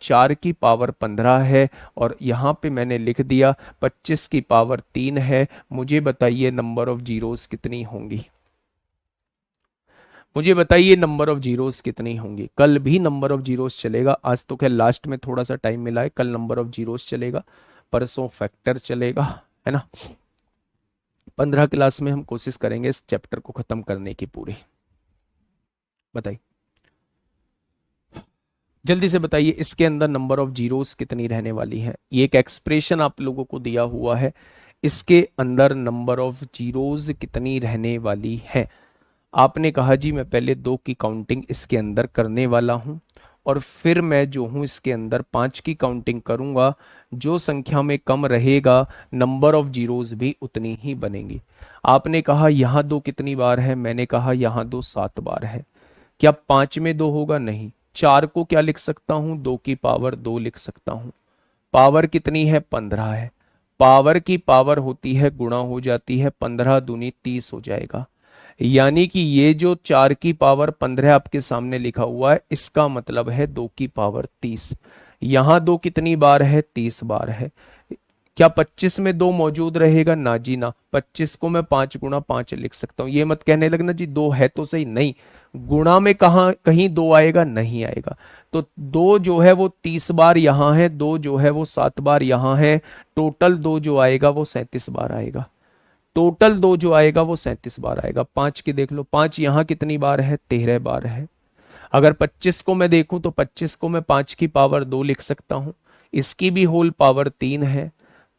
4 की पावर 15 है, और यहाँ पे मैंने लिख दिया 25 की पावर 3 है। मुझे बताइए नंबर ऑफ जीरोस कितनी होंगी? मुझे बताइए नंबर ऑफ जीरोस कितनी होंगी? कल भी नंबर ऑफ जीरोस चलेगा, आज तो खैर लास्ट में थोड़ा सा टाइम मिला है, कल नंबर ऑफ जीरोस चलेगा, परसों फैक्टर चलेगा, है ना। 15 क्लास में हम कोशिश करेंगे इस चैप्टर को खत्म करने की पूरी। बताइए जल्दी से बताइए, इसके अंदर नंबर ऑफ जीरोस कितनी रहने वाली है? ये एक एक्सप्रेशन आप लोगों को दिया हुआ है, इसके अंदर नंबर ऑफ जीरोस कितनी रहने वाली है? आपने कहा जी मैं पहले 2 की काउंटिंग इसके अंदर करने वाला हूं, और फिर मैं जो हूं इसके अंदर 5 की काउंटिंग करूंगा। जो संख्या में कम रहेगा, नंबर ऑफ जीरोस भी उतनी ही बनेंगी। आपने कहा यहां 2 कितनी बार है? मैंने कहा यहां 2 7 बार है। क्या 5 में 2 होगा? नहीं। 4 को क्या लिख सकता हूं? 2 की पावर 2 लिख सकता हूं। पावर कितनी है? 15 है। पावर की पावर होती है गुणा हो जाती है, 15 दूनी 30 हो जाएगा। यानी कि ये जो 4 की पावर 15 आपके सामने लिखा हुआ है, इसका मतलब है 2 की पावर 30। यहां 2 कितनी बार है? 30 बार है। क्या 25 में 2 मौजूद रहेगा? ना जी ना। 25 को मैं 5 गुणा 5 लिख सकता हूं। ये मत कहने लगना जी 2 है तो सही, नहीं। गुणा में कहा कहीं 2 आएगा? नहीं आएगा। तो 2 जो है वो 30 बार यहां है, 2 जो है वो 7 बार यहां है। टोटल 2 जो आएगा वो 37 बार आएगा। टोटल 2 जो आएगा वो 37 बार आएगा। 5 की देख लो, 5 यहां कितनी बार है? 13 बार है। अगर 25 को मैं देखूं तो 25 को मैं 5 की पावर 2 लिख सकता हूं, इसकी भी होल पावर 3 है।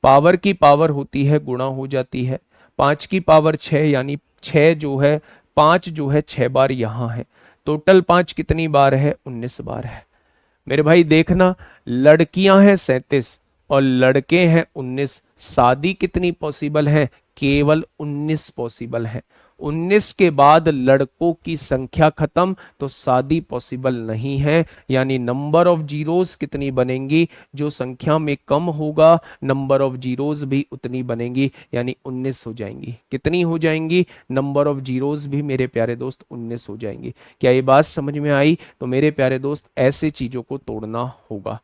पावर की पावर होती है गुणा हो जाती है। 5 की पावर 6, यानी 6 जो है 5 जो है 6 बार यहां है। टोटल 5 कितनी बार है? 19 बार है। मेरे भाई देखना, लड़कियां हैं 37 और लड़के हैं 19। शादी कितनी पॉसिबल है? केवल 19 पॉसिबल है। 19 के बाद लड़कों की संख्या खत्म, तो शादी पॉसिबल नहीं है। यानी नंबर ऑफ जीरोस कितनी बनेंगी? जो संख्या में कम होगा, नंबर ऑफ जीरोस भी उतनी बनेंगी, यानी 19 हो जाएंगी। कितनी हो जाएंगी? नंबर ऑफ जीरोस भी मेरे प्यारे दोस्त 19 हो जाएंगी। क्या ये बात समझ में आई? तो मेरे प्यारे दोस्त ऐसे चीजों को तोड़ना होगा।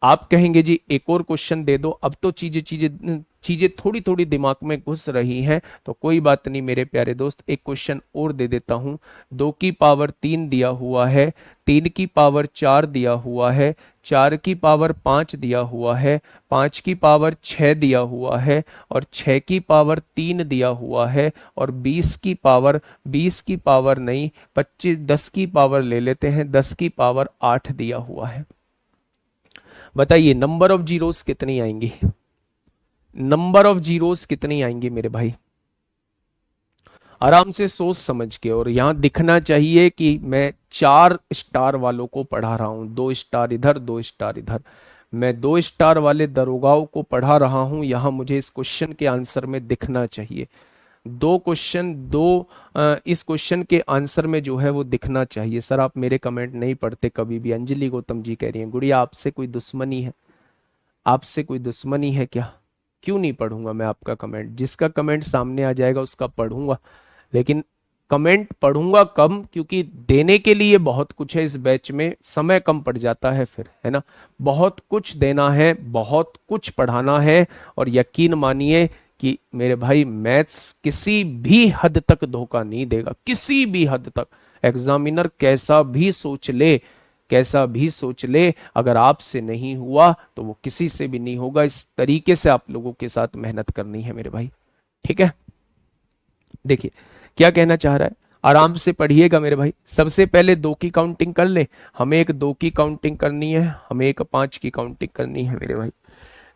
आप कहेंगे जी एक और क्वेश्चन दे दो, अब तो चीजें चीजें चीजें थोड़ी थोड़ी दिमाग में घुस रही हैं, तो कोई बात नहीं मेरे प्यारे दोस्त, एक क्वेश्चन और दे देता हूं। 2 की पावर 3 दिया हुआ है, 3 की पावर 4 दिया हुआ है, 4 की पावर 5 दिया हुआ है, 5 की पावर 6 दिया हुआ है, और 6 की पावर 3 दिया हुआ है, और 20 की पावर नहीं, 25 10 की पावर ले लेते हैं, 10 की पावर 8 दिया हुआ है। बताइए नंबर ऑफ जीरोस कितनी आएंगी? नंबर ऑफ जीरोस कितनी आएंगी मेरे भाई? आराम से सोच समझ के, और यहां दिखना चाहिए कि मैं 4 स्टार वालों को पढ़ा रहा हूं, 2 स्टार इधर 2 स्टार इधर। मैं 2 स्टार वाले दरोगाओं को पढ़ा रहा हूं, यहां मुझे इस क्वेश्चन के आंसर में दिखना चाहिए। दो क्वेश्चन दो इस क्वेश्चन के आंसर में जो है वो दिखना चाहिए। सर आप मेरे कमेंट नहीं पढ़ते कभी भी। अंजलि गौतम जी कह रही हैं गुड़िया आपसे कोई दुश्मनी है, आपसे कोई दुश्मनी है क्या? क्यों नहीं पढ़ूंगा मैं आपका कमेंट? जिसका कमेंट सामने आ जाएगा उसका पढ़ूंगा, लेकिन कमेंट पढ़ूंगा कम, क्योंकि देने के लिए बहुत कुछ है इस बैच में, समय कम पड़ जाता है फिर, है ना। बहुत कुछ देना है, बहुत कुछ पढ़ाना है, और यकीन मानिए कि मेरे भाई मैथ्स किसी भी हद तक धोखा नहीं देगा, किसी भी हद तक। एग्जामिनर कैसा भी सोच ले, कैसा भी सोच ले, अगर आपसे नहीं हुआ तो वो किसी से भी नहीं होगा। इस तरीके से आप लोगों के साथ मेहनत करनी है मेरे भाई, ठीक है। देखिए क्या कहना चाह रहा है, आराम से पढ़िएगा मेरे भाई। सबसे पहले 2 की काउंटिंग कर ले, हमें एक 2 की काउंटिंग करनी है, हमें एक 5 की काउंटिंग करनी है मेरे भाई।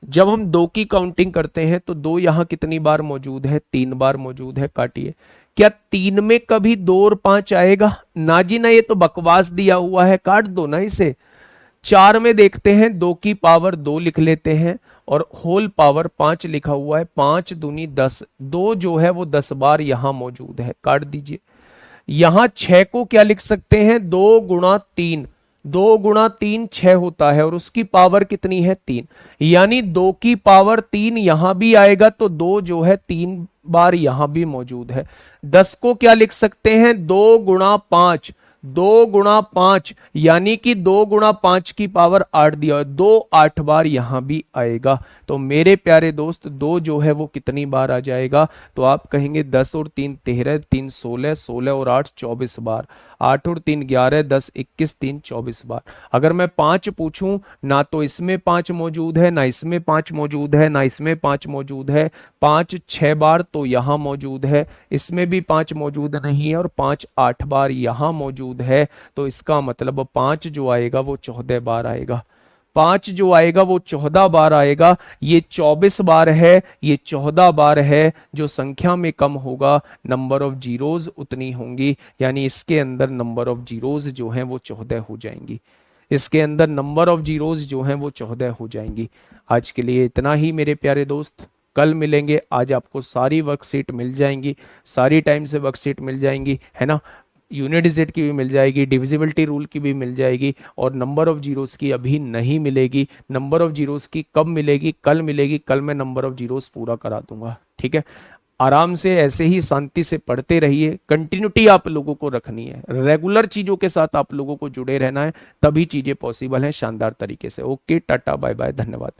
जब हम 2 की काउंटिंग करते हैं तो 2 यहां कितनी बार मौजूद है? 3 बार मौजूद है। काटिए। क्या 3 में कभी 2 और 5 आएगा? ना जी ना, ये तो बकवास दिया हुआ है, काट दो ना इसे। 4 में देखते हैं, 2 की पावर 2 लिख लेते हैं, और होल पावर 5 लिखा हुआ है, 5 दूनी 10, 2 जो है वो 10 बार यहां मौजूद है, काट दीजिए। यहां 6 को क्या लिख सकते हैं? 2 गुणा 3, 2 गुणा 3 6 होता है, और उसकी पावर कितनी है? 3, यानी 2 की पावर 3 यहां भी आएगा, तो 2 जो है 3 बार यहां भी मौजूद है। 10 को क्या लिख सकते हैं? 2 गुणा 5, 2 गुणा 5, यानी कि 2 गुणा 5 की पावर 8 दिया है, 2 8 बार यहां भी आएगा। तो मेरे प्यारे दोस्त 2 जो है वो कितनी बार आ जाएगा? तो आप कहेंगे 10 और 3 13, 3 16, 16 और 8 24 बार, 8 और 3 11, 10 21, 3 24 बार। अगर मैं 5 पूछूं, ना तो इसमें 5 मौजूद है, ना इसमें 5 मौजूद है, ना इसमें 5 मौजूद है। 5 6 बार तो यहां मौजूद है, इसमें भी 5 मौजूद नहीं है, और 5 8 बार यहां मौजूद है। तो इसका मतलब 5 जो आएगा वो 14 बार आएगा। 5 जो आएगा वो 14 बार आएगा। ये 24 बार है, ये 14 बार है। जो संख्या में कम होगा, नंबर ऑफ जीरोज उतनी होंगी, यानी इसके अंदर नंबर ऑफ जीरोज जो हैं वो 14 हो जाएंगी। इसके अंदर नंबर ऑफ जीरोज जो हैं वो 14 हो जाएंगी। आज के लिए इतना ही मेरे प्यारे दोस्त, कल मिलेंगे। आज आपको सारी वर्कशीट मिल जाएंगी, सारी टाइम से वर्कशीट मिल जाएंगी, है ना। यूनिट डिजिट की भी मिल जाएगी, डिविजिबिलिटी रूल की भी मिल जाएगी, और नंबर ऑफ जीरोस की अभी नहीं मिलेगी। नंबर ऑफ जीरोस की कब मिलेगी? कल मिलेगी। कल मैं नंबर ऑफ जीरोस पूरा करा दूंगा, ठीक है। आराम से ऐसे ही शांति से पढ़ते रहिए। कंटिन्यूटी आप लोगों को रखनी है, रेगुलर चीजों के साथ आप लोगों को जुड़े रहना है, तभी चीजें पॉसिबल हैं शानदार तरीके से। ओके, टाटा बाय बाय, धन्यवाद।